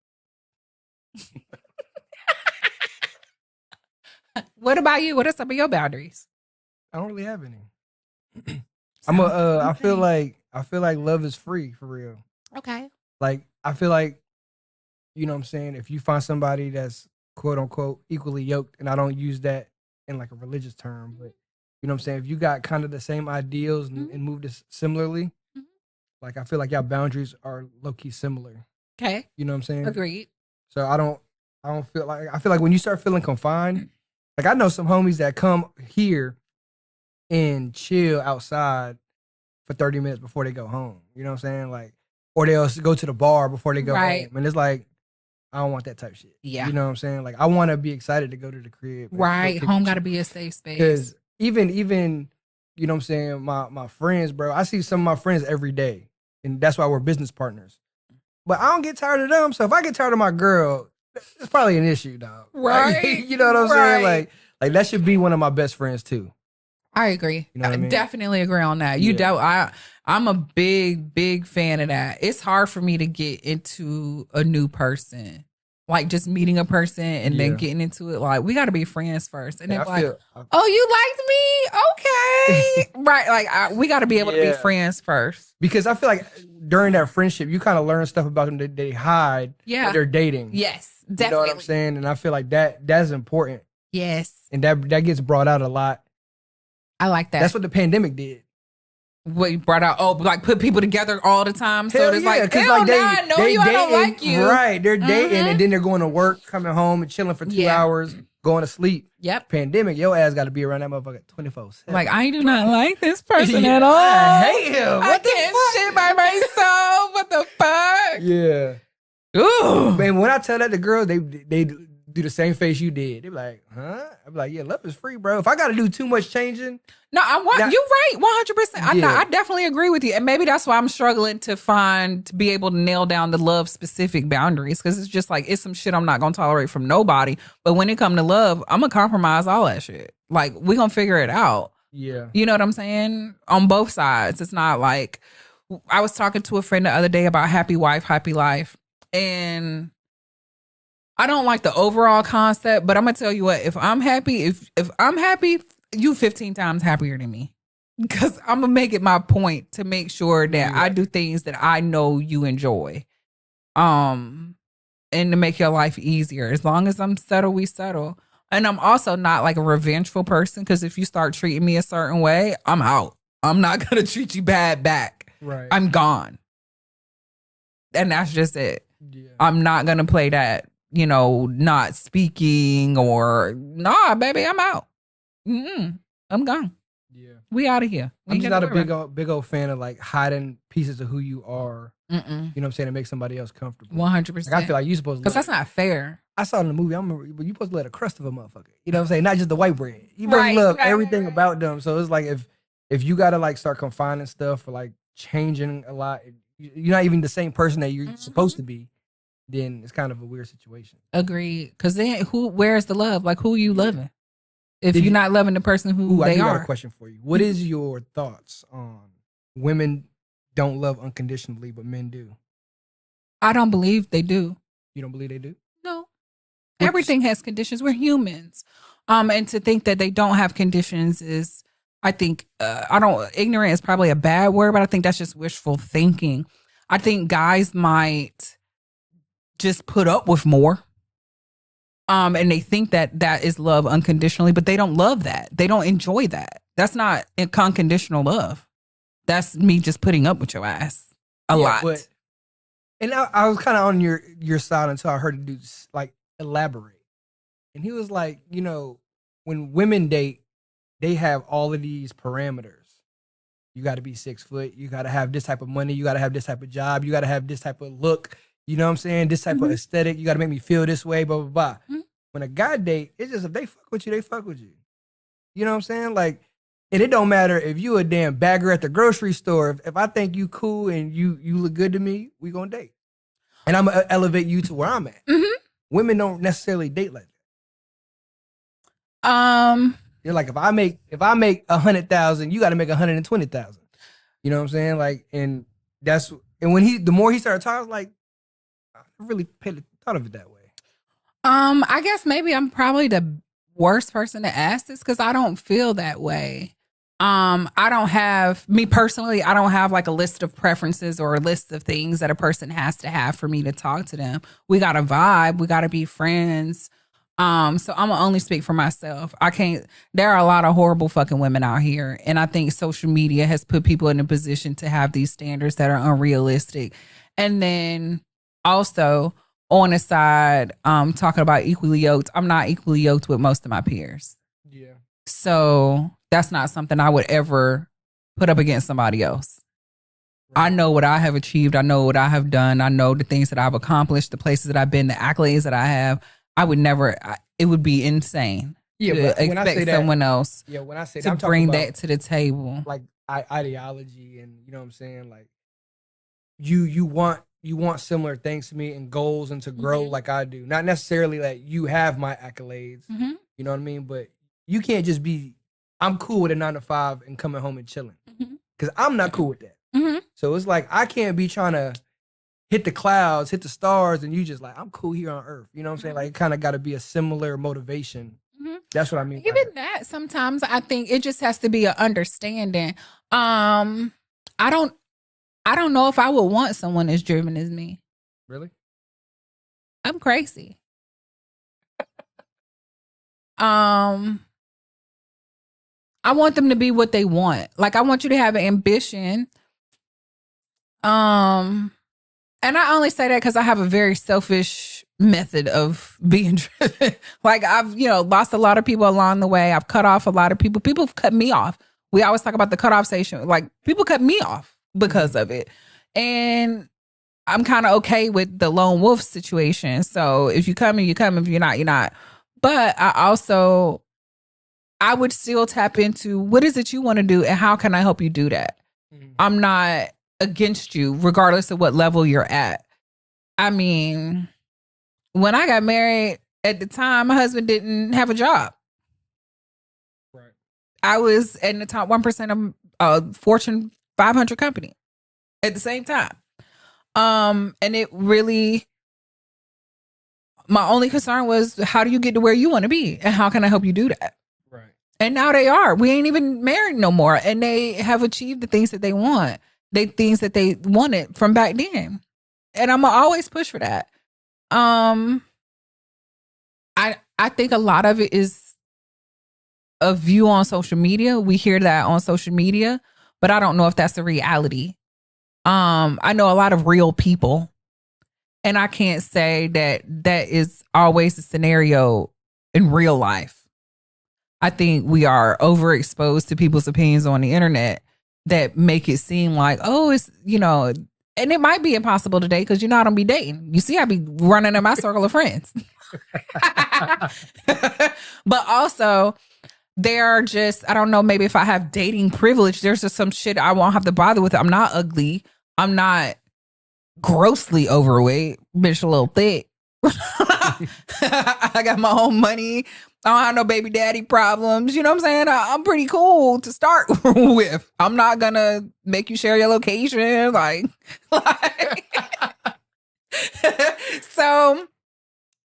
Speaker 2: What about you? What are some of your boundaries?
Speaker 3: I don't really have any. I feel like love is free for real.
Speaker 2: Okay.
Speaker 3: Like I feel like, you know what I'm saying, if you find somebody that's quote unquote equally yoked, and I don't use that in like a religious term, but you know what I'm saying, if you got kind of the same ideals and move this similarly, like I feel like y'all boundaries are low key similar.
Speaker 2: Okay.
Speaker 3: You know what I'm saying?
Speaker 2: Agreed.
Speaker 3: So I don't feel like, I feel like when you start feeling confined, like I know some homies that come here and chill outside for 30 minutes before they go home. You know what I'm saying? Like, or they'll go to the bar before they go home. And it's like, I don't want that type of shit.
Speaker 2: Yeah.
Speaker 3: You know what I'm saying? Like I want to be excited to go to the crib.
Speaker 2: Right. Home got to be a safe space.
Speaker 3: Because even, you know what I'm saying, my friends, bro, I see some of my friends every day. And that's why we're business partners. But I don't get tired of them. So if I get tired of my girl, it's probably an issue, dog.
Speaker 2: Right.
Speaker 3: Like, you know what I'm saying? Like that should be one of my best friends too.
Speaker 2: I agree.
Speaker 3: You know what I mean?
Speaker 2: Definitely agree on that. I'm a big fan of that. It's hard for me to get into a new person. Like just meeting a person and then getting into it. Like we got to be friends first. And then oh, you liked me? Okay. Right. Like we got to be able to be friends first.
Speaker 3: Because I feel like during that friendship, you kind of learn stuff about them that they hide when they're dating.
Speaker 2: Yes, definitely.
Speaker 3: You know what I'm saying? And I feel like that's important.
Speaker 2: Yes.
Speaker 3: And that gets brought out a lot.
Speaker 2: I like that.
Speaker 3: That's what the pandemic did.
Speaker 2: What you brought out, like put people together all the time. So it's like,
Speaker 3: because
Speaker 2: like I know you, I don't like you.
Speaker 3: Right. They're dating and then they're going to work, coming home and chilling for 2 hours, going to sleep.
Speaker 2: Yep.
Speaker 3: Pandemic, your ass got to be around that motherfucker 24/7.
Speaker 2: Like, I do not like this person at all.
Speaker 3: I hate him.
Speaker 2: I can't shit by myself. What the fuck?
Speaker 3: Yeah.
Speaker 2: Ooh.
Speaker 3: Man, when I tell that to girls, they do the same face you did. They be like, huh? I'm like, yeah, love is free, bro. If I got to do too much changing.
Speaker 2: No, you're right, 100%.
Speaker 3: Yeah.
Speaker 2: I definitely agree with you. And maybe that's why I'm struggling to be able to nail down the love specific boundaries. Cause it's just like, it's some shit I'm not going to tolerate from nobody. But when it come to love, I'm going to compromise all that shit. Like, we going to figure it out.
Speaker 3: Yeah.
Speaker 2: You know what I'm saying? On both sides. It's not like, I was talking to a friend the other day about happy wife, happy life. And I don't like the overall concept, but I'm gonna tell you what, if I'm happy, if I'm happy, you 15 times happier than me. Because I'm gonna make it my point to make sure that I do things that I know you enjoy. And to make your life easier. As long as I'm settled, we settle. And I'm also not like a revengeful person, because if you start treating me a certain way, I'm out. I'm not gonna treat you bad back.
Speaker 3: Right.
Speaker 2: I'm gone. And that's just it.
Speaker 3: Yeah.
Speaker 2: I'm not gonna play that, not speaking or nah, baby, I'm out. I'm gone.
Speaker 3: Yeah.
Speaker 2: We out of here.
Speaker 3: I'm just not a big old fan of like hiding pieces of who you are.
Speaker 2: Mm-mm.
Speaker 3: You know what I'm saying? To make somebody else comfortable.
Speaker 2: 100%.
Speaker 3: Like, I feel like you're supposed to.
Speaker 2: Because that's not fair.
Speaker 3: I saw in the movie, but you supposed to let a crust of a motherfucker. You know what I'm saying? Not just the white bread. You supposed to love everything about them. So it's like if you gotta like start confining stuff or like changing a lot, you're not even the same person that you're supposed to be, then it's kind of a weird situation.
Speaker 2: Agreed. Because then where's the love? Like, who are you loving? If you're not loving the person who
Speaker 3: I
Speaker 2: they are.
Speaker 3: got a question for you. What is your thoughts on women don't love unconditionally, but men do?
Speaker 2: I don't believe they do.
Speaker 3: You don't believe they do?
Speaker 2: No. Everything has conditions. We're humans. And to think that they don't have conditions is, I think, ignorant is probably a bad word, but I think that's just wishful thinking. I think guys might just put up with more. And they think that is love unconditionally, but they don't love that. They don't enjoy that. That's not unconditional love. That's me just putting up with your ass a lot.
Speaker 3: And I was kind of on your side until I heard a dude like elaborate. And he was like, when women date, they have all of these parameters. You got to be 6 foot. You got to have this type of money. You got to have this type of job. You got to have this type of look. You know what I'm saying? This type of aesthetic. You got to make me feel this way, blah, blah, blah. Mm-hmm. When a guy date, it's just if they fuck with you, they fuck with you. You know what I'm saying? Like, and it don't matter if you a damn bagger at the grocery store. If I think you cool and you look good to me, we gonna date. And I'm gonna elevate you to where I'm at. Mm-hmm. Women don't necessarily date like that. You're like, if I make 100,000, you got to make 120,000. You know what I'm saying? Like, and the more he started talking, I was like, I really thought of it that way.
Speaker 2: I guess maybe I'm probably the worst person to ask this because I don't feel that way. I don't have like a list of preferences or a list of things that a person has to have for me to talk to them. We got to vibe. We got to be friends. So I'm gonna only speak for myself. There are a lot of horrible fucking women out here. And I think social media has put people in a position to have these standards that are unrealistic. And then also on the side, talking about equally yoked, I'm not equally yoked with most of my peers.
Speaker 3: Yeah.
Speaker 2: So that's not something I would ever put up against somebody else. Right. I know what I have achieved. I know what I have done. I know the things that I've accomplished, the places that I've been, the accolades that I have. I would never, it would be insane to expect someone else to bring that to the table.
Speaker 3: Like ideology and, you know what I'm saying? Like you want similar things to me and goals and to grow like I do. Not necessarily that you have my accolades, you know what I mean? But you can't just I'm cool with a 9 to 5 and coming home and chilling. Because I'm not cool with that. So it's like, I can't be trying to hit the clouds, hit the stars, and you just like, I'm cool here on earth. You know what I'm saying? Like, it kind of got to be a similar motivation. That's what I mean.
Speaker 2: Even that, sometimes I think it just has to be an understanding. I don't know if I would want someone as driven as me.
Speaker 3: Really?
Speaker 2: I'm crazy. I want them to be what they want. Like, I want you to have an ambition. And I only say that because I have a very selfish method of being driven. Like, I've, lost a lot of people along the way. I've cut off a lot of people. People have cut me off. We always talk about the cutoff station. Like, people cut me off because of it. And I'm kind of okay with the lone wolf situation. So if you come in, you come. If you're not, you're not. But I would still tap into what is it you want to do and how can I help you do that? I'm not against you, regardless of what level you're at. I mean, when I got married, at the time, my husband didn't have a job.
Speaker 3: Right.
Speaker 2: I was in the top 1% of Fortune 500 company at the same time. And it really, my only concern was, how do you get to where you want to be? And how can I help you do that?
Speaker 3: Right.
Speaker 2: And now they are. We ain't even married no more. And they have achieved the things that they want. Things that they wanted from back then. And I'm going to always push for that. I think a lot of it is a view on social media. We hear that on social media, but I don't know if that's the reality. I know a lot of real people, and I can't say that is always the scenario in real life. I think we are overexposed to people's opinions on the internet that make it seem like, oh, it's, and it might be impossible today because I don't be dating. You see, I be running in my circle of friends. But also, there are just, I don't know, maybe if I have dating privilege, there's just some shit I won't have to bother with. I'm not ugly. I'm not grossly overweight. Bitch, a little thick. I got my own money. I don't have no baby daddy problems. You know what I'm saying? I'm pretty cool to start with. I'm not gonna make you share your location. So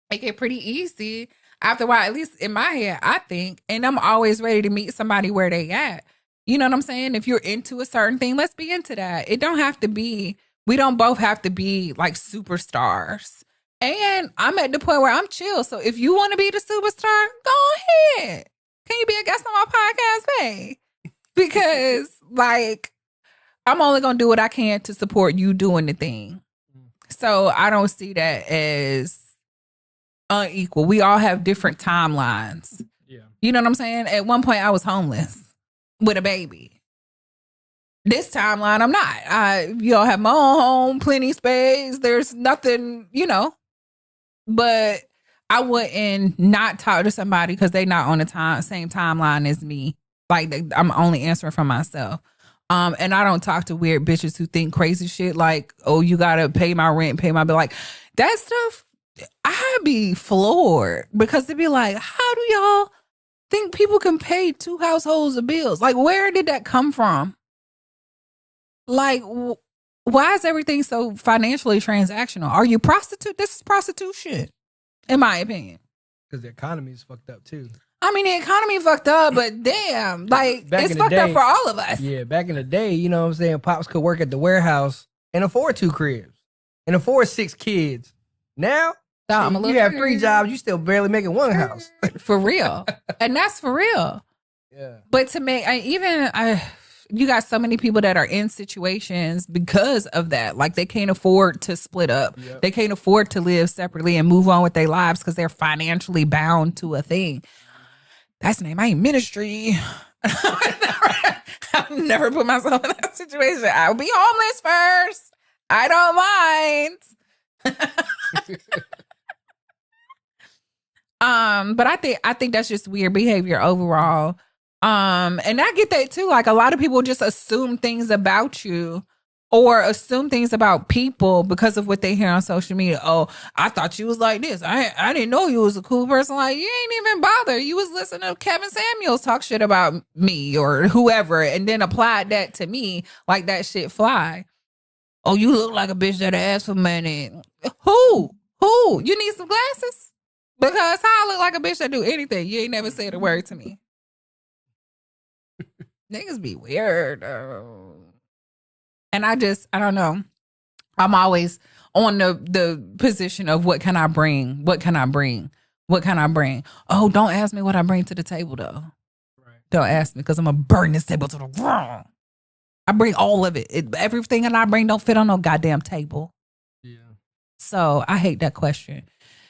Speaker 2: make it pretty easy after a while, at least in my head, I think. And I'm always ready to meet somebody where they at. You know what I'm saying? If you're into a certain thing, let's be into that. It don't have to be, we don't both have to be like superstars. And I'm at the point where I'm chill. So if you want to be the superstar, go ahead. Can you be a guest on my podcast, babe? Because I'm only going to do what I can to support you doing the thing. So I don't see that as unequal. We all have different timelines.
Speaker 3: Yeah.
Speaker 2: You know what I'm saying? At one point, I was homeless with a baby. This timeline, I'm not. I have my own home, plenty space. There's nothing, But I wouldn't not talk to somebody because they not on the same timeline as me. I'm only answering for myself. And I don't talk to weird bitches who think crazy shit like, oh, you gotta pay my rent, pay my bill. Like that stuff, I'd be floored because they'd be like, how do y'all think people can pay 2 households of bills? Like, where did that come from? Like, why is everything so financially transactional? Are you prostitute? This is prostitution, in my opinion.
Speaker 3: Because the economy is fucked up too.
Speaker 2: I mean, the economy fucked up, but damn, it's fucked up for all of us.
Speaker 3: Yeah, back in the day, you know what I'm saying? Pops could work at the warehouse and afford 2 cribs and afford 6 kids. Now, you have 3 jobs, you still barely making 1 house.
Speaker 2: For real. And that's for real.
Speaker 3: Yeah.
Speaker 2: But to me, you got so many people that are in situations because of that. Like they can't afford to split up. Yep. They can't afford to live separately and move on with their lives because they're financially bound to a thing. That's the name. I ain't ministry. I've never put myself in that situation. I'll be homeless first. I don't mind. But I think that's just weird behavior overall. And I get that too. Like a lot of people just assume things about you or assume things about people because of what they hear on social media. Oh, I thought you was like this. I didn't know you was a cool person. Like you ain't even bother. You was listening to Kevin Samuels talk shit about me or whoever and then applied that to me like that shit fly. Oh, you look like a bitch that asked for money. Who? You need some glasses? Because how I look like a bitch that do anything. You ain't never said a word to me. Niggas be weird. And I don't know. I'm always on the position of what can I bring? What can I bring? What can I bring? Oh, don't ask me what I bring to the table, though. Right. Don't ask me because I'm going to burn this table to the ground. I bring all of it. Everything that I bring don't fit on no goddamn table. Yeah. So I hate that question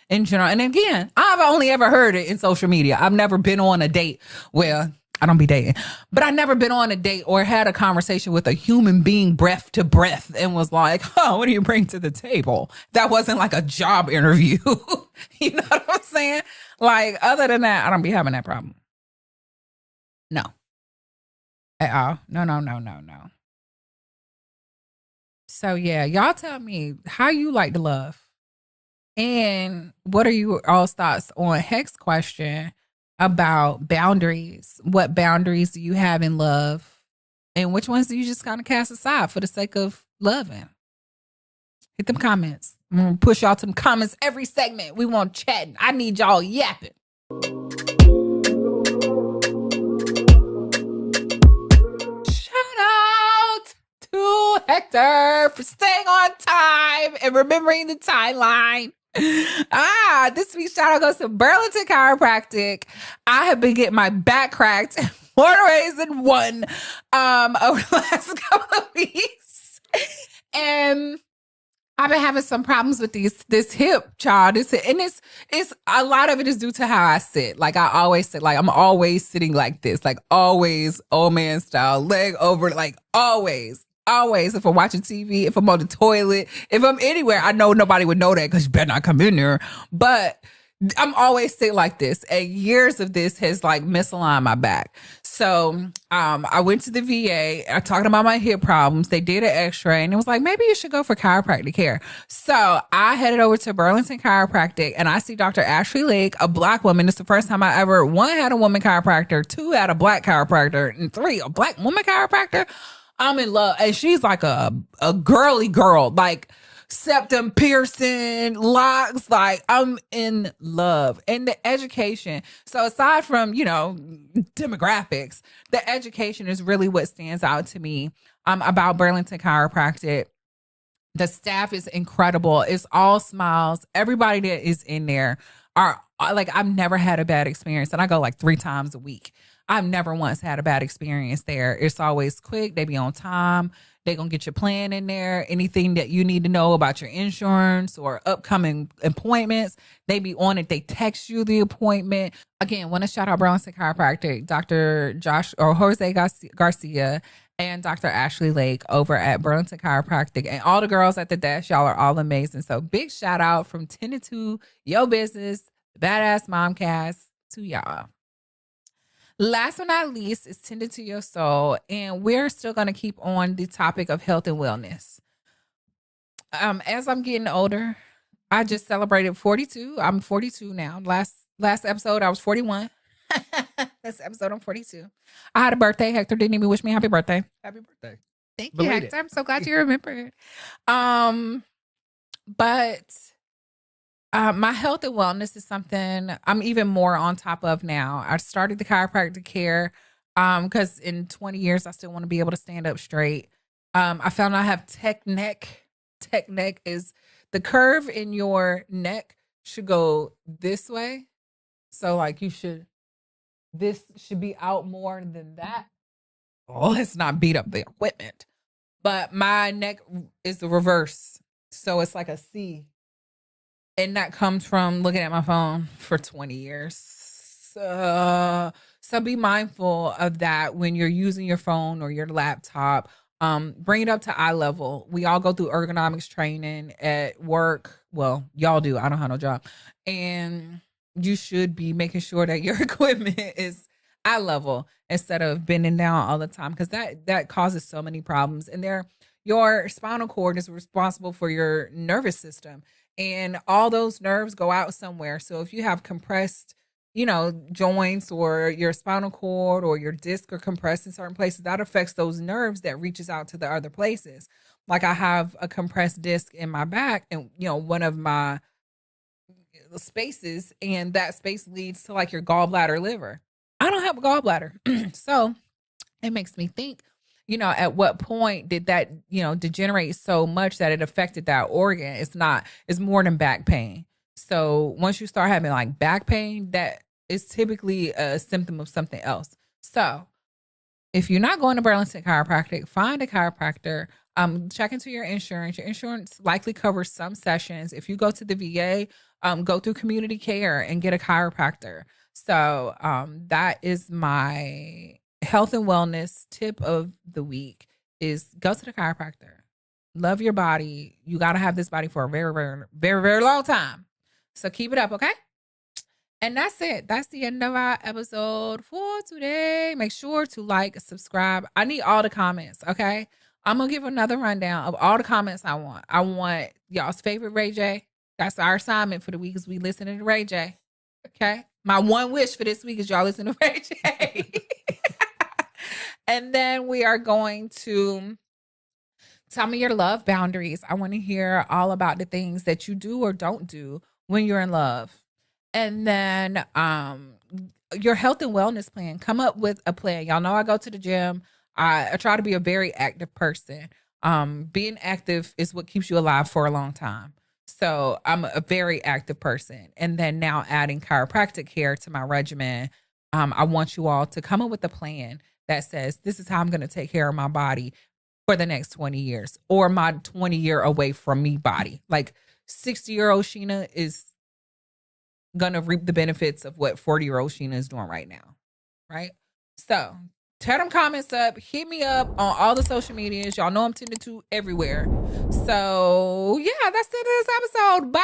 Speaker 2: in general. And again, I've only ever heard it in social media. I've never been on a date where I don't be dating, but I never been on a date or had a conversation with a human being breath to breath and was like, oh, what do you bring to the table? That wasn't like a job interview. You know what I'm saying? Like, other than that, I don't be having that problem. No. At all. No. So yeah, y'all tell me how you like to love. And what are your all's thoughts on Heck's question about boundaries? What boundaries do you have in love? And which ones do you just kind of cast aside for the sake of loving? Hit them comments. I'm going to push y'all to them comments every segment. We want chatting. I need y'all yapping. Shout out to Hector for staying on time and remembering the timeline. This week's shout out goes to Burlington Chiropractic. I have been getting my back cracked more ways than one over the last couple of weeks. And I've been having some problems with this hip, child. It's a lot of it is due to how I sit. Like I always sit, like I'm always sitting like this, like always old man style, leg over, like always. Always, if I'm watching TV, if I'm on the toilet, if I'm anywhere, I know nobody would know that because you better not come in there. But I'm always sitting like this. And years of this has like misaligned my back. So I went to the VA. I talked about my hip problems. They did an x-ray and it was like, maybe you should go for chiropractic care. So I headed over to Burlington Chiropractic and I see Dr. Ashley Lake, a Black woman. It's the first time I ever, one, had a woman chiropractor, two, had a Black chiropractor, and three, a Black woman chiropractor. I'm in love. And she's like a girly girl, like septum piercing, locks. Like I'm in love. And the education. So aside from, demographics, the education is really what stands out to me about Burlington Chiropractic. The staff is incredible. It's all smiles. Everybody that is in there are like, I've never had a bad experience. And I go like 3 times a week. I've never once had a bad experience there. It's always quick. They be on time. They gonna get your plan in there. Anything that you need to know about your insurance or upcoming appointments, they be on it. They text you the appointment. Again, want to shout out Burlington Chiropractic, Dr. Jose Garcia, and Dr. Ashley Lake over at Burlington Chiropractic, and all the girls at the desk. Y'all are all amazing. So big shout out from Tendin to Your Business, the Badass Momcast, to y'all. Last but not least is Tending to Your Soul. And we're still going to keep on the topic of health and wellness. As I'm getting older, I just celebrated 42. I'm 42 now. Last episode, I was 41. This episode, I'm 42. I had a birthday. Hector didn't even wish me happy birthday.
Speaker 3: Happy birthday.
Speaker 2: Thank you, Hector. I'm so glad you remembered. But my health and wellness is something I'm even more on top of now. I started the chiropractic care because in 20 years, I still want to be able to stand up straight. I found I have tech neck. Tech neck is the curve in your neck should go this way. So like this should be out more than that. Oh, let's not beat up the equipment. But my neck is the reverse. So it's like a C. And that comes from looking at my phone for 20 years. So be mindful of that when you're using your phone or your laptop. Bring it up to eye level. We all go through ergonomics training at work. Well, y'all do. I don't have no job. And you should be making sure that your equipment is eye level instead of bending down all the time, because that causes so many problems. And your spinal cord is responsible for your nervous system. And all those nerves go out somewhere. So if you have compressed, joints, or your spinal cord or your disc are compressed in certain places, that affects those nerves that reaches out to the other places. Like I have a compressed disc in my back and, one of my spaces, and that space leads to like your gallbladder, liver. I don't have a gallbladder. So it makes me think, at what point did that, degenerate so much that it affected that organ? It's more than back pain. So once you start having like back pain, that is typically a symptom of something else. So if you're not going to Burlington Chiropractic, find a chiropractor. Check into your insurance. Your insurance likely covers some sessions. If you go to the VA, go through community care and get a chiropractor. So that is my health and wellness tip of the week is go to the chiropractor. Love your body. You got to have this body for a very, very, very, very long time. So keep it up, okay? And that's it. That's the end of our episode for today. Make sure to like, subscribe. I need all the comments, okay? I'm going to give another rundown of all the comments I want. I want y'all's favorite Ray J. That's our assignment for the week is we listening to Ray J. Okay? My one wish for this week is y'all listen to Ray J. And then we are going to tell me your love boundaries. I want to hear all about the things that you do or don't do when you're in love. And then your health and wellness plan. Come up with a plan. Y'all know I go to the gym. I try to be a very active person. Being active is what keeps you alive for a long time. So I'm a very active person. And then now adding chiropractic care to my regimen, I want you all to come up with a plan that says, this is how I'm going to take care of my body for the next 20 years or my 20-year away from me body. Like 60-year-old Sheena is going to reap the benefits of what 40-year-old Sheena is doing right now. Right? So tear them comments up. Hit me up on all the social medias. Y'all know I'm Tendin to everywhere. So yeah, that's it this episode. Bye.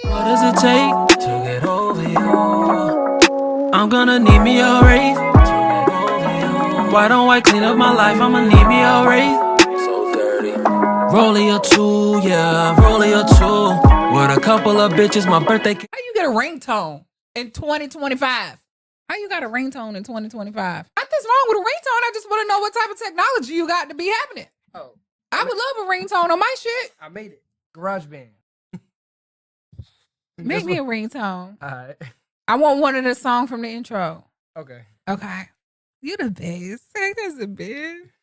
Speaker 1: What does it take to get over you? I'm gonna need me a wraith to get over you. Why don't I clean up my life? I'ma need me a wraith. So dirty. Rollie or two, yeah, rollie or two. With a couple of bitches, my birthday.
Speaker 2: How you get a ringtone in 2025? How you got a ringtone in 2025? Nothing's wrong with a ringtone. I just want to know what type of technology you got to be having it.
Speaker 3: Oh,
Speaker 2: I would love a ringtone on my shit.
Speaker 3: I made it. GarageBand.
Speaker 2: Make me a ringtone.
Speaker 3: All right.
Speaker 2: I want one of the songs from the intro.
Speaker 3: Okay.
Speaker 2: Okay. You the best. That's the best.